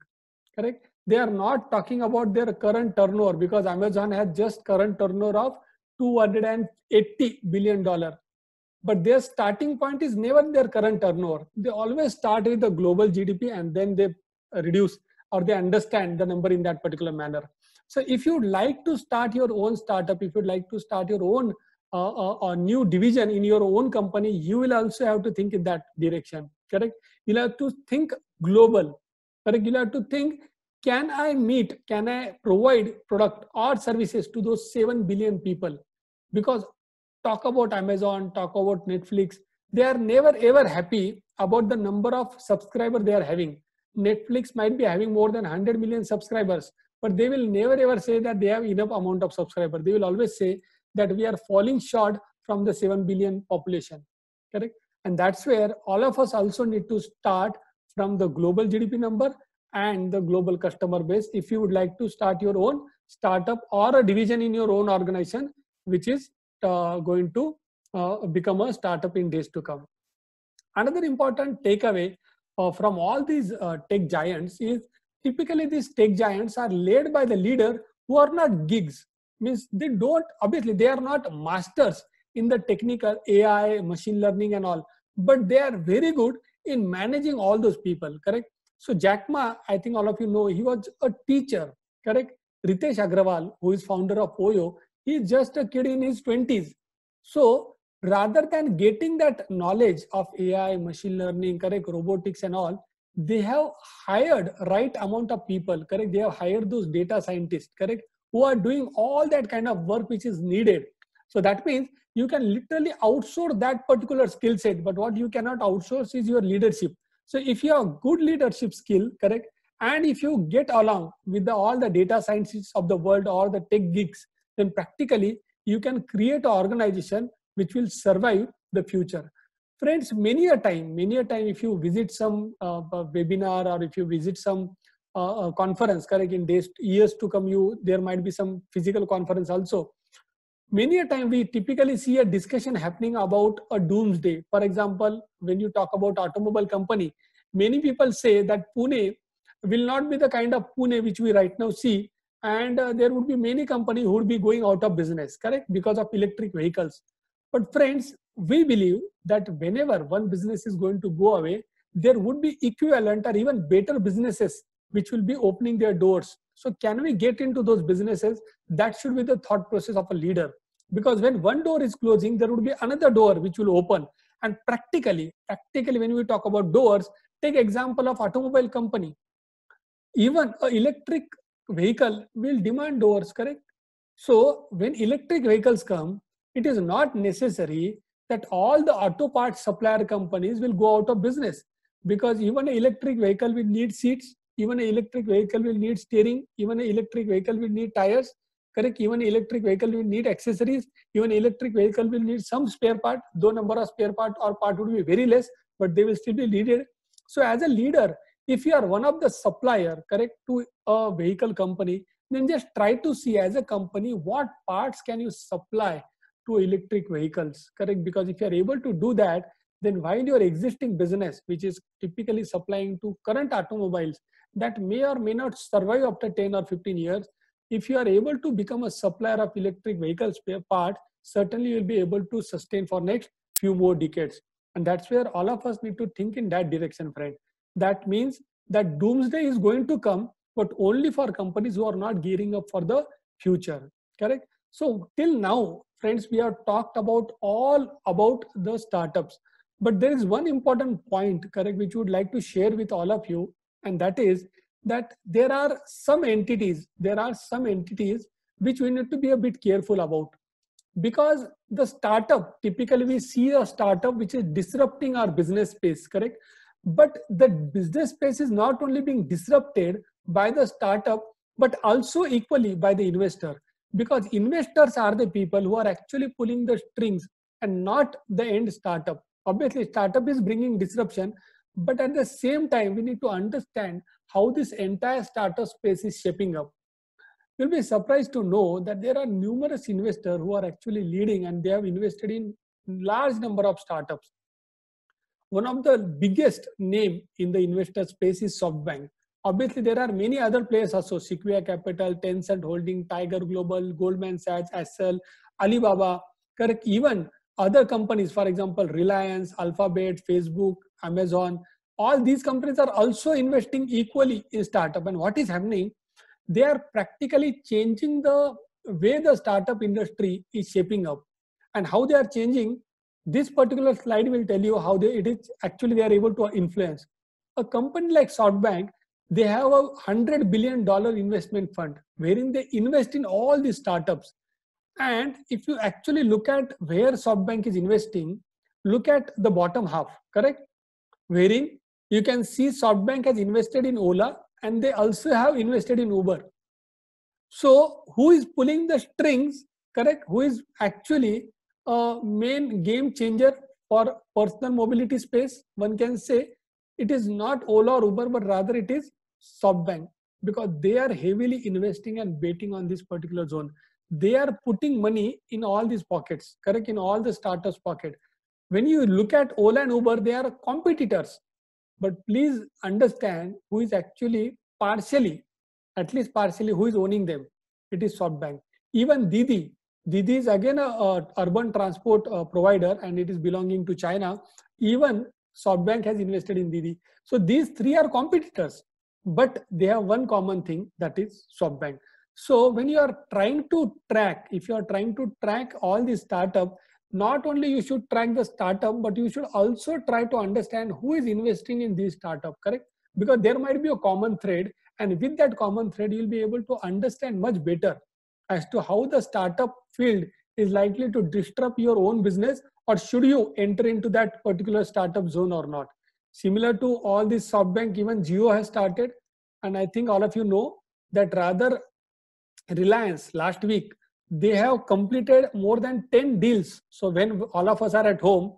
correct? They are not talking about their current turnover, because Amazon has just current turnover of $280 billion. But their starting point is never their current turnover. They always start with the global GDP and then they reduce, or they understand the number in that particular manner. So if you'd like to start your own startup, if you'd like to start your own a new division in your own company, you will also have to think in that direction, correct? You'll have to think global, correct? You'll have to think, can I provide product or services to those 7 billion people? Because talk about Amazon, talk about Netflix, they are never ever happy about the number of subscribers they are having. Netflix might be having more than 100 million subscribers, but they will never ever say that they have enough amount of subscribers. They will always say that we are falling short from the 7 billion population, correct? And that's where all of us also need to start from the global GDP number and the global customer base if you would like to start your own startup or a division in your own organization, which is going to become a startup in days to come. Another important takeaway from all these tech giants is typically these tech giants are led by the leader who are not gigs. Means they don't, obviously they are not masters in the technical AI, machine learning and all, but they are very good in managing all those people, correct? So Jack Ma, I think all of you know, he was a teacher, correct? Ritesh Agrawal, who is founder of Oyo, he is just a kid in his 20s. So rather than getting that knowledge of AI, machine learning, correct, robotics and all, they have hired right amount of people, correct? They have hired those data scientists, correct, who are doing all that kind of work which is needed. So that means you can literally outsource that particular skill set, but what you cannot outsource is your leadership. So if you have good leadership skill, correct, and if you get along with all the data scientists of the world or the tech geeks, then practically you can create an organization which will survive the future. Friends, many a time, if you visit some webinar or if you visit some conference, correct, in years to come, there might be some physical conference also. Many a time we typically see a discussion happening about a doomsday. For example, when you talk about automobile company, many people say that Pune will not be the kind of Pune which we right now see, and there would be many companies who would be going out of business, correct, because of electric vehicles. But friends, we believe that whenever one business is going to go away, there would be equivalent or even better businesses which will be opening their doors. So can we get into those businesses? That should be the thought process of a leader. Because when one door is closing, there would be another door which will open. And practically, when we talk about doors, take example of automobile company. Even an electric vehicle will demand doors, correct? So when electric vehicles come, it is not necessary that all the auto parts supplier companies will go out of business, because even an electric vehicle will need seats, even an electric vehicle will need steering, even an electric vehicle will need tires, correct? Even an electric vehicle will need accessories, even an electric vehicle will need some spare part, though number of spare part or part would be very less, but they will still be needed. So as a leader, if you are one of the supplier, correct, to a vehicle company, then just try to see as a company what parts can you supply to electric vehicles, correct? Because if you are able to do that, then while your existing business, which is typically supplying to current automobiles that may or may not survive after 10 or 15 years, if you are able to become a supplier of electric vehicle spare parts, certainly you will be able to sustain for next few more decades. And that's where all of us need to think in that direction, friend. That means that doomsday is going to come, but only for companies who are not gearing up for the future. correct? So till now, friends, we have talked about all about the startups, but there is one important point, correct, which we would like to share with all of you, and that is that there are some entities which we need to be a bit careful about, because the startup, typically we see a startup which is disrupting our business space, correct? But the business space is not only being disrupted by the startup, but also equally by the investor, because investors are the people who are actually pulling the strings and not the end startup. Obviously startup is bringing disruption, but at the same time we need to understand how this entire startup space is shaping up. You'll be surprised to know that there are numerous investors who are actually leading, and they have invested in large number of startups. One of the biggest name in the investor space is SoftBank. Obviously, there are many other players also: Sequoia Capital, Tencent Holding, Tiger Global, Goldman Sachs, Accel, Alibaba, correct? Even other companies, for example, Reliance, Alphabet, Facebook, Amazon, all these companies are also investing equally in startup. And what is happening? They are practically changing the way the startup industry is shaping up. And how they are changing, this particular slide will tell you how they are able to influence. A company like SoftBank, they have $100 billion investment fund wherein they invest in all these startups. And if you actually look at where SoftBank is investing, look at the bottom half, correct? Wherein you can see SoftBank has invested in Ola, and they also have invested in Uber. So who is pulling the strings, correct? Who is actually a main game changer for personal mobility space? One can say it is not Ola or Uber, but rather it is SoftBank, because they are heavily investing and betting on this particular zone. They are putting money in all these pockets, correct? In all the startups pocket. When you look at Ola and Uber, they are competitors. But please understand who is actually partially, at least partially, who is owning them. It is SoftBank. Even Didi is again a urban transport provider, and it is belonging to China. Even SoftBank has invested in Didi. So these three are competitors, but they have one common thing, that is SoftBank. So when you are trying to track, if you are trying to track all these startups, not only you should track the startup, but you should also try to understand who is investing in these startup, correct? Because there might be a common thread, and with that common thread, you'll be able to understand much better as to how the startup field is likely to disrupt your own business, or should you enter into that particular startup zone or not. Similar to all this SoftBank, even Jio has started, and I think all of you know that rather Reliance last week, they have completed more than 10 deals. So when all of us are at home,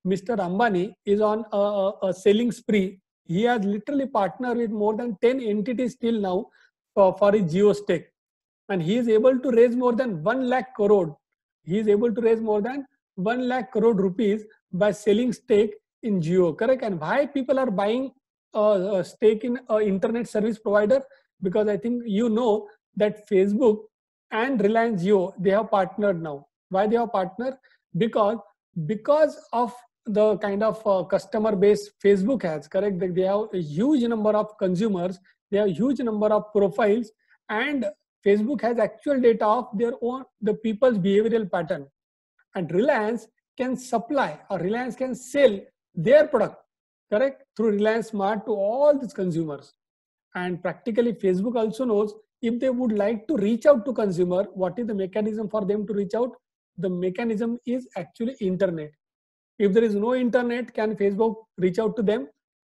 Mr. Ambani is on a selling spree. He has literally partnered with more than 10 entities till now for his Jio stake. And he is able to raise more than 1 lakh crore. He is able to raise more than 1 lakh crore rupees by selling stake in Jio, correct? And why people are buying a stake in an internet service provider? Because I think you know that Facebook and Reliance Jio, they have partnered now. Why they have partnered? Because of the kind of customer base Facebook has, correct? They have a huge number of consumers, they have a huge number of profiles, and Facebook has actual data of their own, the people's behavioral pattern. And Reliance can supply, or Reliance can sell their product, correct, through Reliance Smart to all these consumers. And practically Facebook also knows if they would like to reach out to consumer, what is the mechanism for them to reach out? The mechanism is actually internet. If there is no internet, can Facebook reach out to them?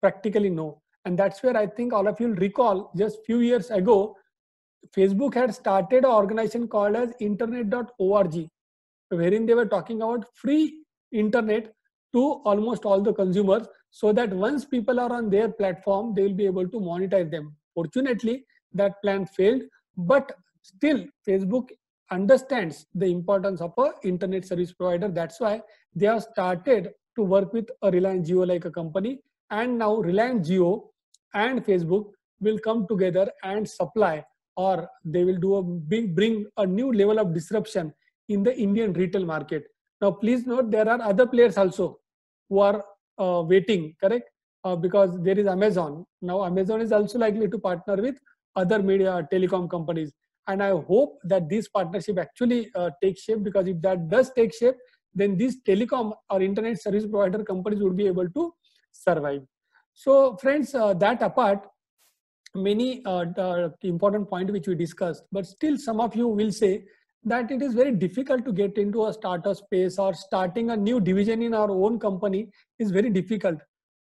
Practically no. And that's where I think all of you will recall just few years ago, Facebook had started an organization called as internet.org, wherein they were talking about free internet to almost all the consumers, so that once people are on their platform, they will be able to monetize them. Fortunately, that plan failed, but still Facebook understands the importance of an internet service provider. That's why they have started to work with a Reliance Jio like a company, and now Reliance Jio and Facebook will come together and supply, or they will do bring a new level of disruption in the Indian retail market. Now, please note there are other players also who are waiting, correct? Because there is Amazon. Now, Amazon is also likely to partner with other media telecom companies. and I hope that this partnership actually takes shape, because if that does take shape, then these telecom or internet service provider companies would be able to survive. So friends, that apart, many important point which we discussed, but still some of you will say that it is very difficult to get into a startup space, or starting a new division in our own company is very difficult.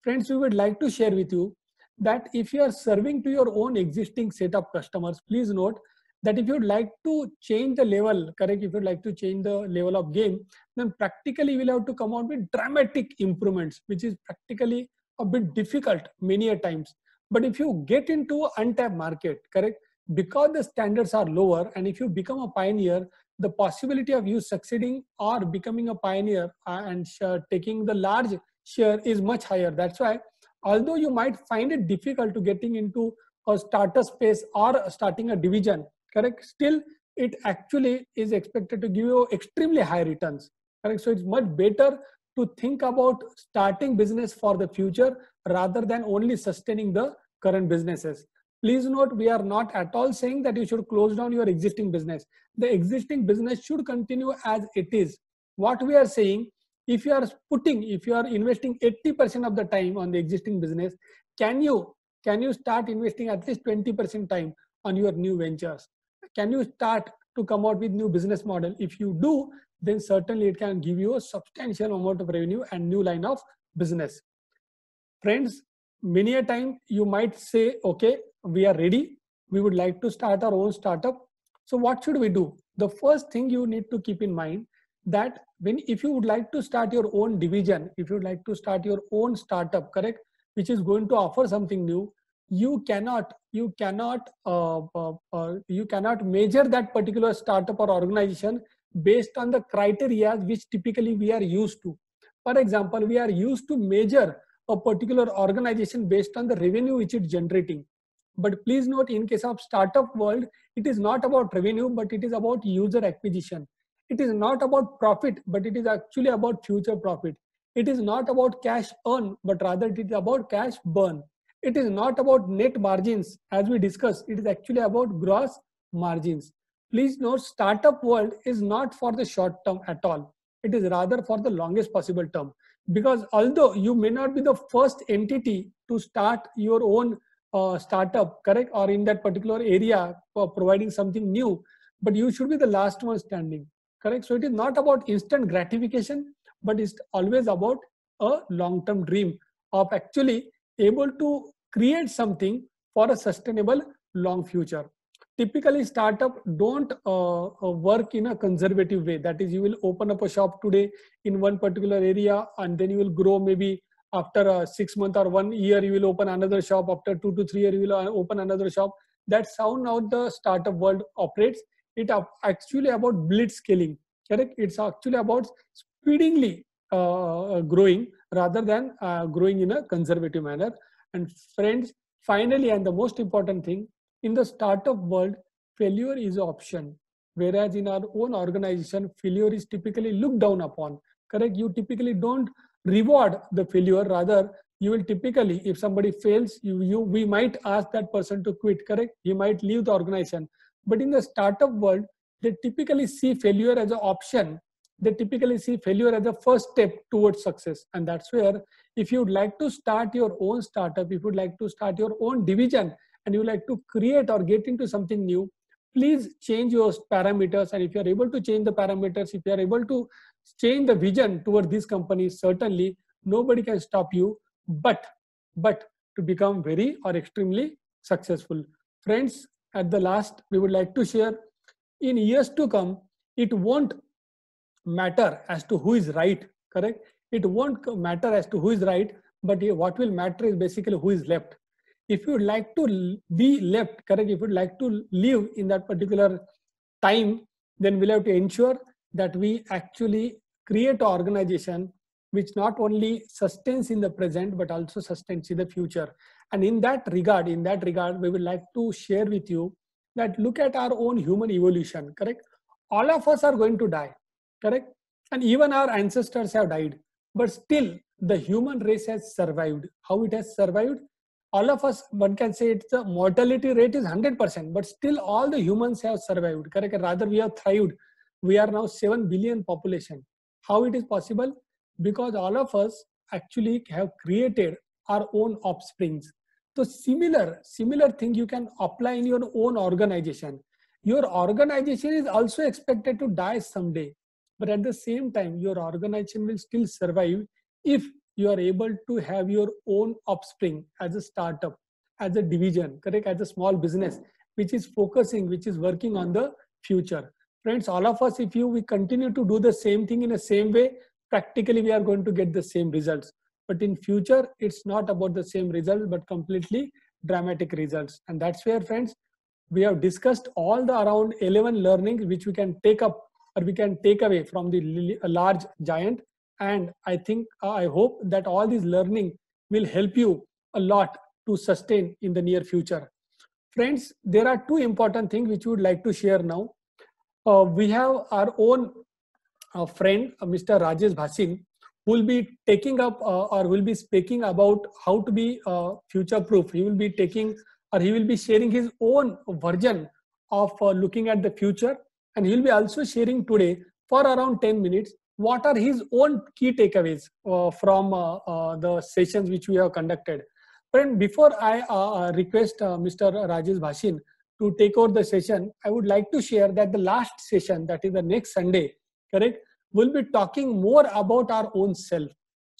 Friends, we would like to share with you that if you are serving to your own existing set of customers, please note that if you'd like to change the level, correct, if you'd like to change the level of game, then practically you will have to come out with dramatic improvements, which is practically a bit difficult many a times. But if you get into an untapped market, correct, because the standards are lower, and if you become a pioneer, the possibility of you succeeding or becoming a pioneer and taking the large share is much higher. That's why, although you might find it difficult to getting into a startup space or starting a division, correct, still it actually is expected to give you extremely high returns, correct. So it's much better to think about starting business for the future rather than only sustaining the current businesses. Please note, we are not at all saying that you should close down your existing business. The existing business should continue as it is. What we are saying, if you are investing 80% of the time on the existing business, can you start investing at least 20% time on your new ventures? Can you start to come out with new business model? If you do, then certainly it can give you a substantial amount of revenue and new line of business. Friends, many a time you might say, okay, we are ready, we would like to start our own startup. So what should we do? The first thing you need to keep in mind that if you would like to start your own division, if you would like to start your own startup, correct, which is going to offer something new, you cannot measure that particular startup or organization based on the criteria which typically we are used to. For example, we are used to measure a particular organization based on the revenue which it's generating. But please note, in case of startup world, it is not about revenue, but it is about user acquisition. It is not about profit, but it is actually about future profit. It is not about cash earn, but rather it is about cash burn. It is not about net margins, as we discussed. It is actually about gross margins. Please note, startup world is not for the short term at all. It is rather for the longest possible term. Because although you may not be the first entity to start your own startup, correct, or in that particular area for providing something new, but you should be the last one standing, correct. So it is not about instant gratification, but it's always about a long-term dream of actually able to create something for a sustainable long future. Typically, startup don't work in a conservative way. That is, you will open up a shop today in one particular area, and then you will grow. Maybe after 6 months or 1 year, you will open another shop. After 2 to 3 years, you will open another shop. That's how now the startup world operates. It's actually about blitz scaling, correct? It's actually about speedily growing rather than growing in a conservative manner. And friends, finally, and the most important thing, in the startup world, failure is an option. Whereas in our own organization, failure is typically looked down upon, correct? You typically don't reward the failure. Rather, you will typically, if somebody fails, we might ask that person to quit, correct? He might leave the organization. But in the startup world, they typically see failure as an option. They typically see failure as a first step towards success. And that's where, if you would like to start your own startup, if you would like to start your own division, and you like to create or get into something new, please change your parameters. And if you are able to change the parameters, if you are able to change the vision towards this company, certainly nobody can stop you but to become very or extremely successful. Friends, at the last, we would like to share, in years to come, it won't matter as to who is right, correct? It won't matter as to who is right, but what will matter is basically who is left. If you would like to be left, correct, if you would like to live in that particular time, then we'll have to ensure that we actually create an organization which not only sustains in the present, but also sustains in the future. And in that regard, we would like to share with you that look at our own human evolution, correct? All of us are going to die, correct? And even our ancestors have died, but still the human race has survived. How it has survived? all of us, one can say it's the mortality rate is 100%, but still all the humans have survived, correct? Rather, we have thrived. We are now 7 billion population. How it is possible? Because all of us actually have created our own offsprings. So similar thing you can apply in your own organization. Your organization is also expected to die someday, but at the same time, your organization will still survive if you are able to have your own offspring as a startup, as a division, correct, as a small business, which is focusing, which is working on the future. Friends, all of us, if we continue to do the same thing in the same way, practically we are going to get the same results. But in future, it's not about the same results, but completely dramatic results. And that's where, friends, we have discussed all the around 11 learnings which we can take up or we can take away from the large giant. And I think, I hope that all these learning will help you a lot to sustain in the near future. Friends, there are two important things which we would like to share now. We have our own friend, Mr. Rajesh Bhasin, who will be taking up or will be speaking about how to be future proof. He will be taking or he will be sharing his own version of looking at the future, and he will be also sharing today for around 10 minutes what are his own key takeaways from the sessions which we have conducted. But before I request Mr. Rajesh Bhasin to take over the session, I would like to share that the last session, that is the next Sunday, correct, we'll be talking more about our own self,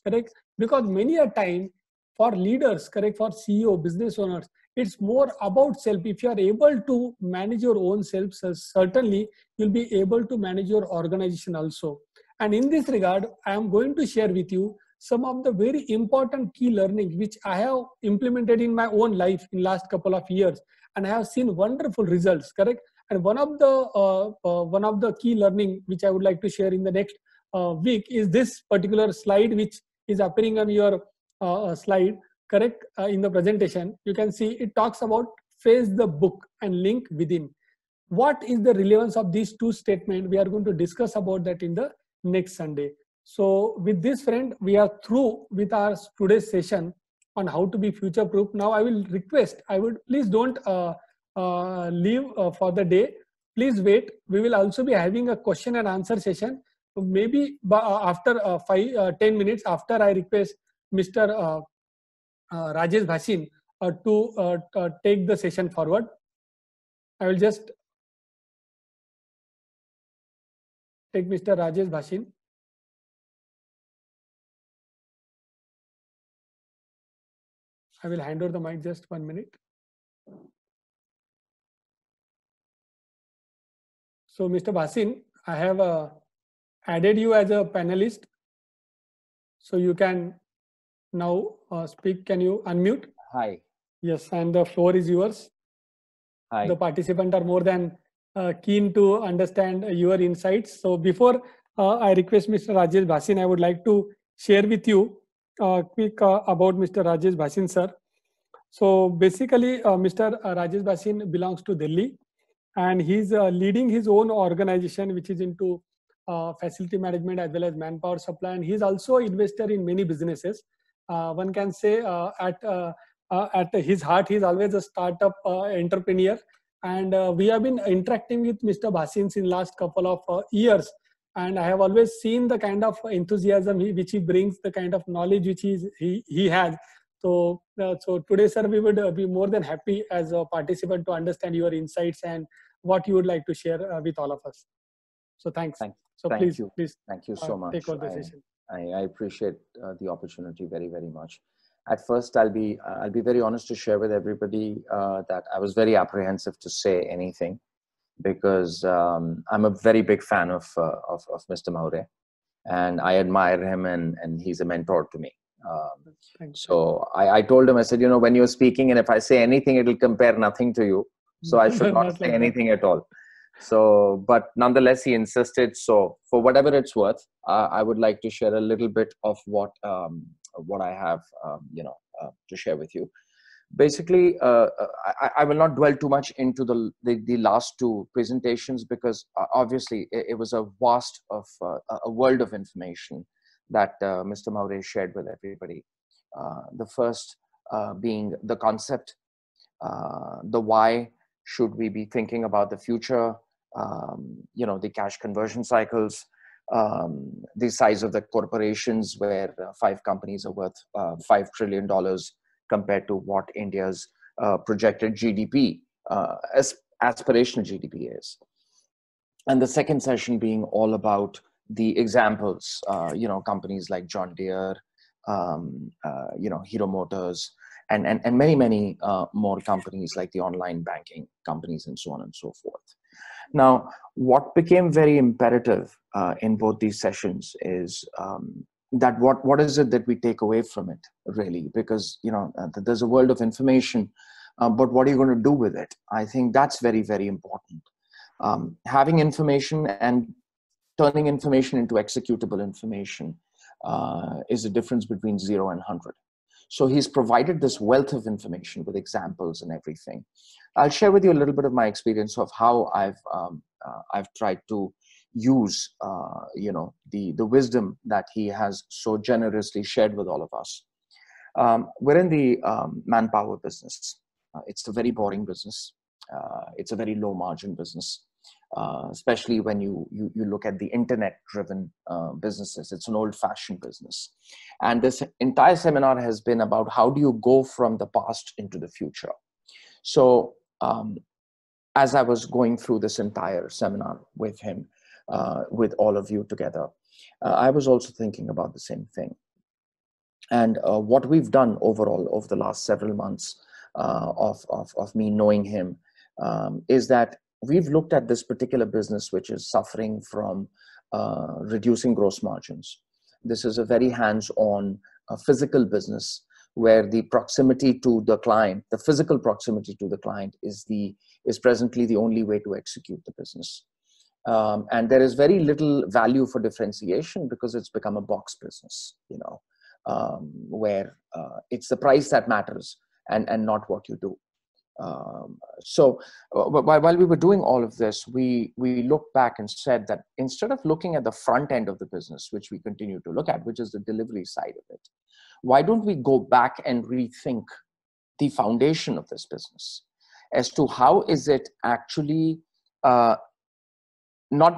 correct? Because many a time for leaders, correct, for CEO, business owners, it's more about self. If you are able to manage your own self, certainly you'll be able to manage your organization also. And in this regard, I am going to share with you some of the very important key learning which I have implemented in my own life in last couple of years, and I have seen wonderful results, correct? And one of the key learning which I would like to share in the next week is this particular slide, which is appearing on your slide, correct, in the presentation. You can see it talks about face the book and link within. What is the relevance of these two statements? We are going to discuss about that in the next Sunday. So with this, friend, we are through with our today's session on how to be future proof. Now I will request, I would please don't leave for the day. Please wait. We will also be having a question and answer session. Maybe after 10 minutes after I request Mr. Rajesh Bhasin to take the session forward. I will just take Mr. Rajesh Bhasin. I will hand over the mic, just 1 minute. So, Mr. Bhasin, I have added you as a panelist. So you can now speak. Can you unmute? Hi. Yes, and the floor is yours. Hi. The participants are more than keen to understand your insights. So before I request Mr. Rajesh Bhasin, I would like to share with you quick about Mr. Rajesh Bhasin, sir. So basically, Mr. Rajesh Bhasin belongs to Delhi, and he's leading his own organization, which is into facility management as well as manpower supply. And he's also investor in many businesses. One can say at his heart, he's always a startup entrepreneur. And we have been interacting with Mr. Bhasin in last couple of years. And I have always seen the kind of enthusiasm which he brings, the kind of knowledge which he has. So today, sir, we would be more than happy as a participant to understand your insights and what you would like to share with all of us. So thanks. Please thank you so much. Take over the session. I appreciate the opportunity very, very much. At first, I'll be very honest to share with everybody that I was very apprehensive to say anything, because I'm a very big fan of Mr. Maure, and I admire him, and he's a mentor to me. So I told him, I said, when you're speaking, and if I say anything, it'll compare nothing to you. So I should not say anything at all. So, but nonetheless, he insisted. So for whatever it's worth, I would like to share a little bit of what I have, to share with you. Basically, I will not dwell too much into the last two presentations, because obviously it was a vast of a world of information that Mr. Maure shared with everybody. The first being the concept, the why, should we be thinking about the future, the cash conversion cycles, the size of the corporations, where 5 companies are worth $5 trillion compared to what India's projected GDP, aspirational GDP is. And the second session being all about the examples, companies like John Deere, Hero Motors, and many, many more companies like the online banking companies and so on and so forth. Now, what became very imperative in both these sessions is that what is it that we take away from it, really? Because, there's a world of information, but what are you going to do with it? I think that's very, very important. Having information and turning information into executable information is the difference between 0 and 100. So he's provided this wealth of information with examples and everything. I'll share with you a little bit of my experience of how I've tried to use the wisdom that he has so generously shared with all of us. We're in the manpower business. It's a very boring business. It's a very low margin business. Especially when you look at the internet-driven businesses. It's an old-fashioned business. And this entire seminar has been about how do you go from the past into the future. So as I was going through this entire seminar with him, with all of you together, I was also thinking about the same thing. And what we've done overall over the last several months of me knowing him is that we've looked at this particular business, which is suffering from reducing gross margins. This is a very hands-on physical business where the proximity to the client, the physical proximity to the client is presently the only way to execute the business. And there is very little value for differentiation because it's become a box business, where it's the price that matters and not what you do. So while we were doing all of this, we looked back and said that instead of looking at the front end of the business, which we continue to look at, which is the delivery side of it, why don't we go back and rethink the foundation of this business as to how is it actually not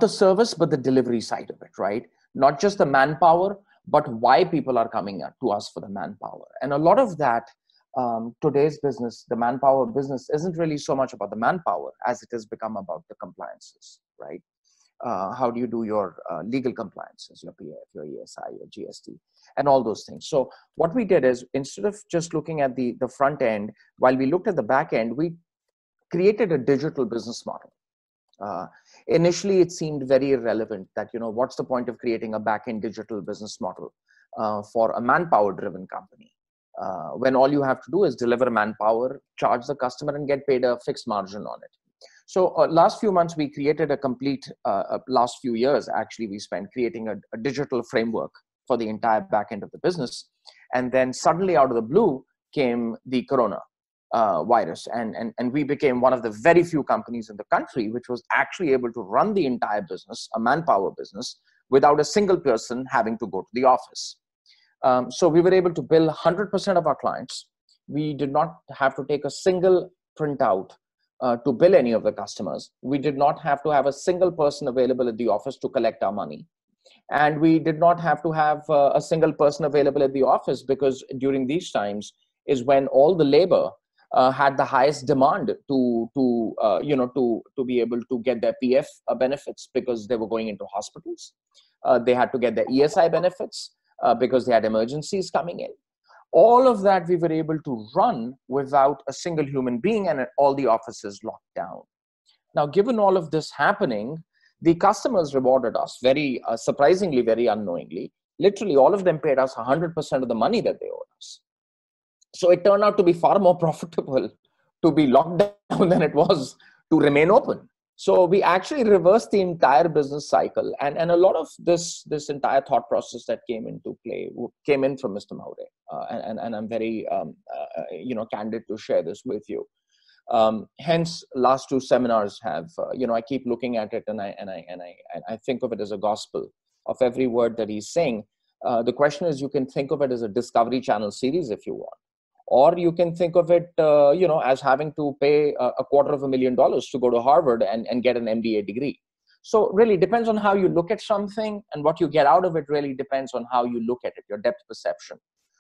the service, but the delivery side of it, right? Not just the manpower, but why people are coming to us for the manpower. And a lot of that, today's business, the manpower business, isn't really so much about the manpower as it has become about the compliances, right? How do you do your legal compliances, your PF, your ESI, your GST, and all those things. So what we did is, instead of just looking at the front end, while we looked at the back end, we created a digital business model. Initially, it seemed very irrelevant that, what's the point of creating a back-end digital business model for a manpower-driven company? When all you have to do is deliver manpower, charge the customer, and get paid a fixed margin on it. So last few months, we created a complete, last few years, actually, we spent creating a digital framework for the entire back end of the business. And then suddenly out of the blue came the corona virus. And we became one of the very few companies in the country which was actually able to run the entire business, a manpower business, without a single person having to go to the office. So we were able to bill 100% of our clients. We did not have to take a single printout to bill any of the customers. We did not have to have a single person available at the office to collect our money. And we did not have to have a single person available at the office, because during these times is when all the labor had the highest demand to be able to get their PF benefits because they were going into hospitals. They had to get their ESI benefits because they had emergencies coming in. All of that we were able to run without a single human being, and all the offices locked down. Now, given all of this happening, the customers rewarded us very surprisingly, very unknowingly. Literally, all of them paid us 100% of the money that they owed us. So it turned out to be far more profitable to be locked down than it was to remain open. So we actually reversed the entire business cycle, and a lot of this entire thought process that came into play came in from Mr. Maure, and I'm very candid to share this with you. Hence, last two seminars have I keep looking at it, and I think of it as a gospel of every word that he's saying. The question is, you can think of it as a Discovery Channel series if you want, or you can think of it, as having to pay a $250,000 to go to Harvard and get an MBA degree. So really depends on how you look at something, and what you get out of it really depends on how you look at it, your depth perception.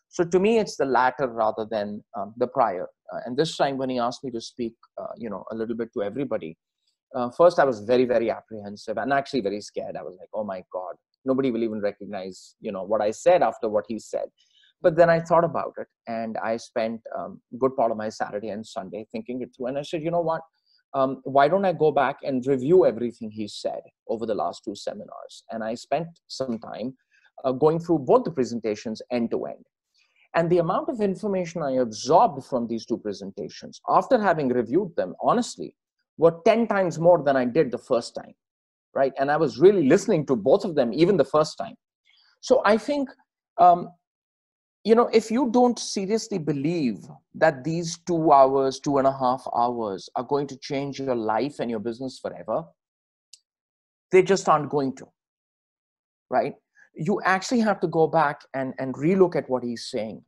So to me, it's the latter rather than the prior. And this time when he asked me to speak, a little bit to everybody, first I was very, very apprehensive and actually very scared. I was like, oh my God, nobody will even recognize, what I said after what he said. But then I thought about it, and I spent a good part of my Saturday and Sunday thinking it through. And I said, you know what? Why don't I go back and review everything he said over the last 2 seminars? And I spent some time going through both the presentations end to end. And the amount of information I absorbed from these 2 presentations, after having reviewed them, honestly, were 10 times more than I did the first time, right? And I was really listening to both of them, even the first time. So I think, if you don't seriously believe that these 2 hours, 2.5 hours are going to change your life and your business forever, they just aren't going to, right? You actually have to go back and relook at what he's saying,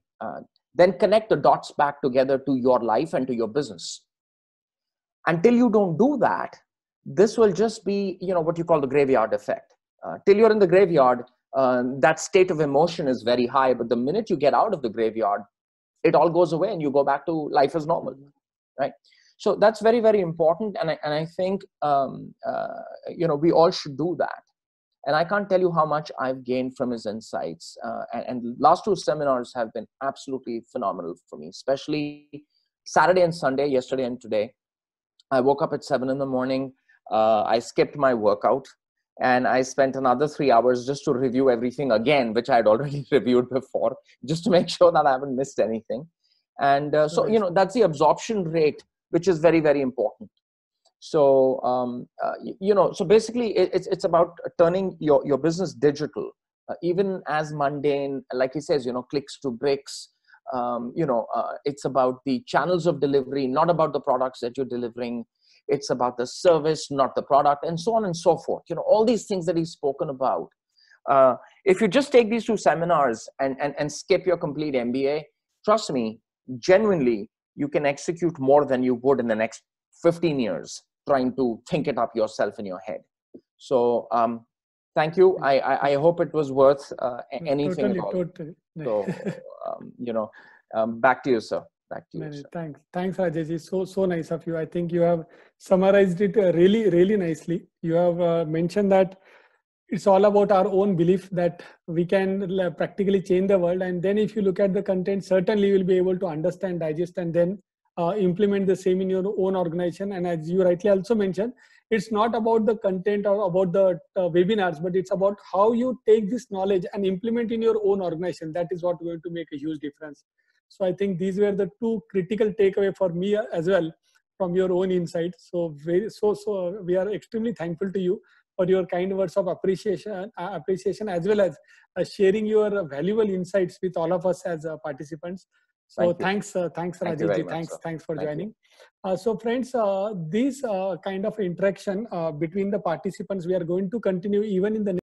then connect the dots back together to your life and to your business. Until you don't do that, this will just be, what you call the graveyard effect. Till you're in the graveyard, that state of emotion is very high, but the minute you get out of the graveyard, it all goes away and you go back to life as normal, right? So that's very, very important. And I think, we all should do that. And I can't tell you how much I've gained from his insights. And the last 2 seminars have been absolutely phenomenal for me, especially Saturday and Sunday, yesterday and today. I woke up at 7 in the morning. I skipped my workout, and I spent another 3 hours just to review everything again, which I had already reviewed before, just to make sure that I haven't missed anything. And that's the absorption rate, which is very, very important. So, so basically it's about turning your business digital, even as mundane, like he says, clicks to bricks. It's about the channels of delivery, not about the products that you're delivering. It's about the service, not the product, and so on and so forth. All these things that he's spoken about. If you just take these 2 seminars and skip your complete MBA, trust me, genuinely, you can execute more than you would in the next 15 years trying to think it up yourself in your head. So thank you. I hope it was worth anything at all. Totally. So, back to you, sir. Back to you, sir. Thanks, Rajeshji. So nice of you. I think you have summarized it really, really nicely. You have mentioned that it's all about our own belief that we can practically change the world. And then if you look at the content, certainly you will be able to understand, digest, and then implement the same in your own organization. And as you rightly also mentioned, it's not about the content or about the webinars, but it's about how you take this knowledge and implement in your own organization. That is what going to make a huge difference. So I think these were the 2 critical takeaway for me as well from your own insights. So we are extremely thankful to you for your kind words of appreciation as well as sharing your valuable insights with all of us as participants. So thanks Rajeshji. Thanks for joining. So friends, this kind of interaction between the participants, we are going to continue even in the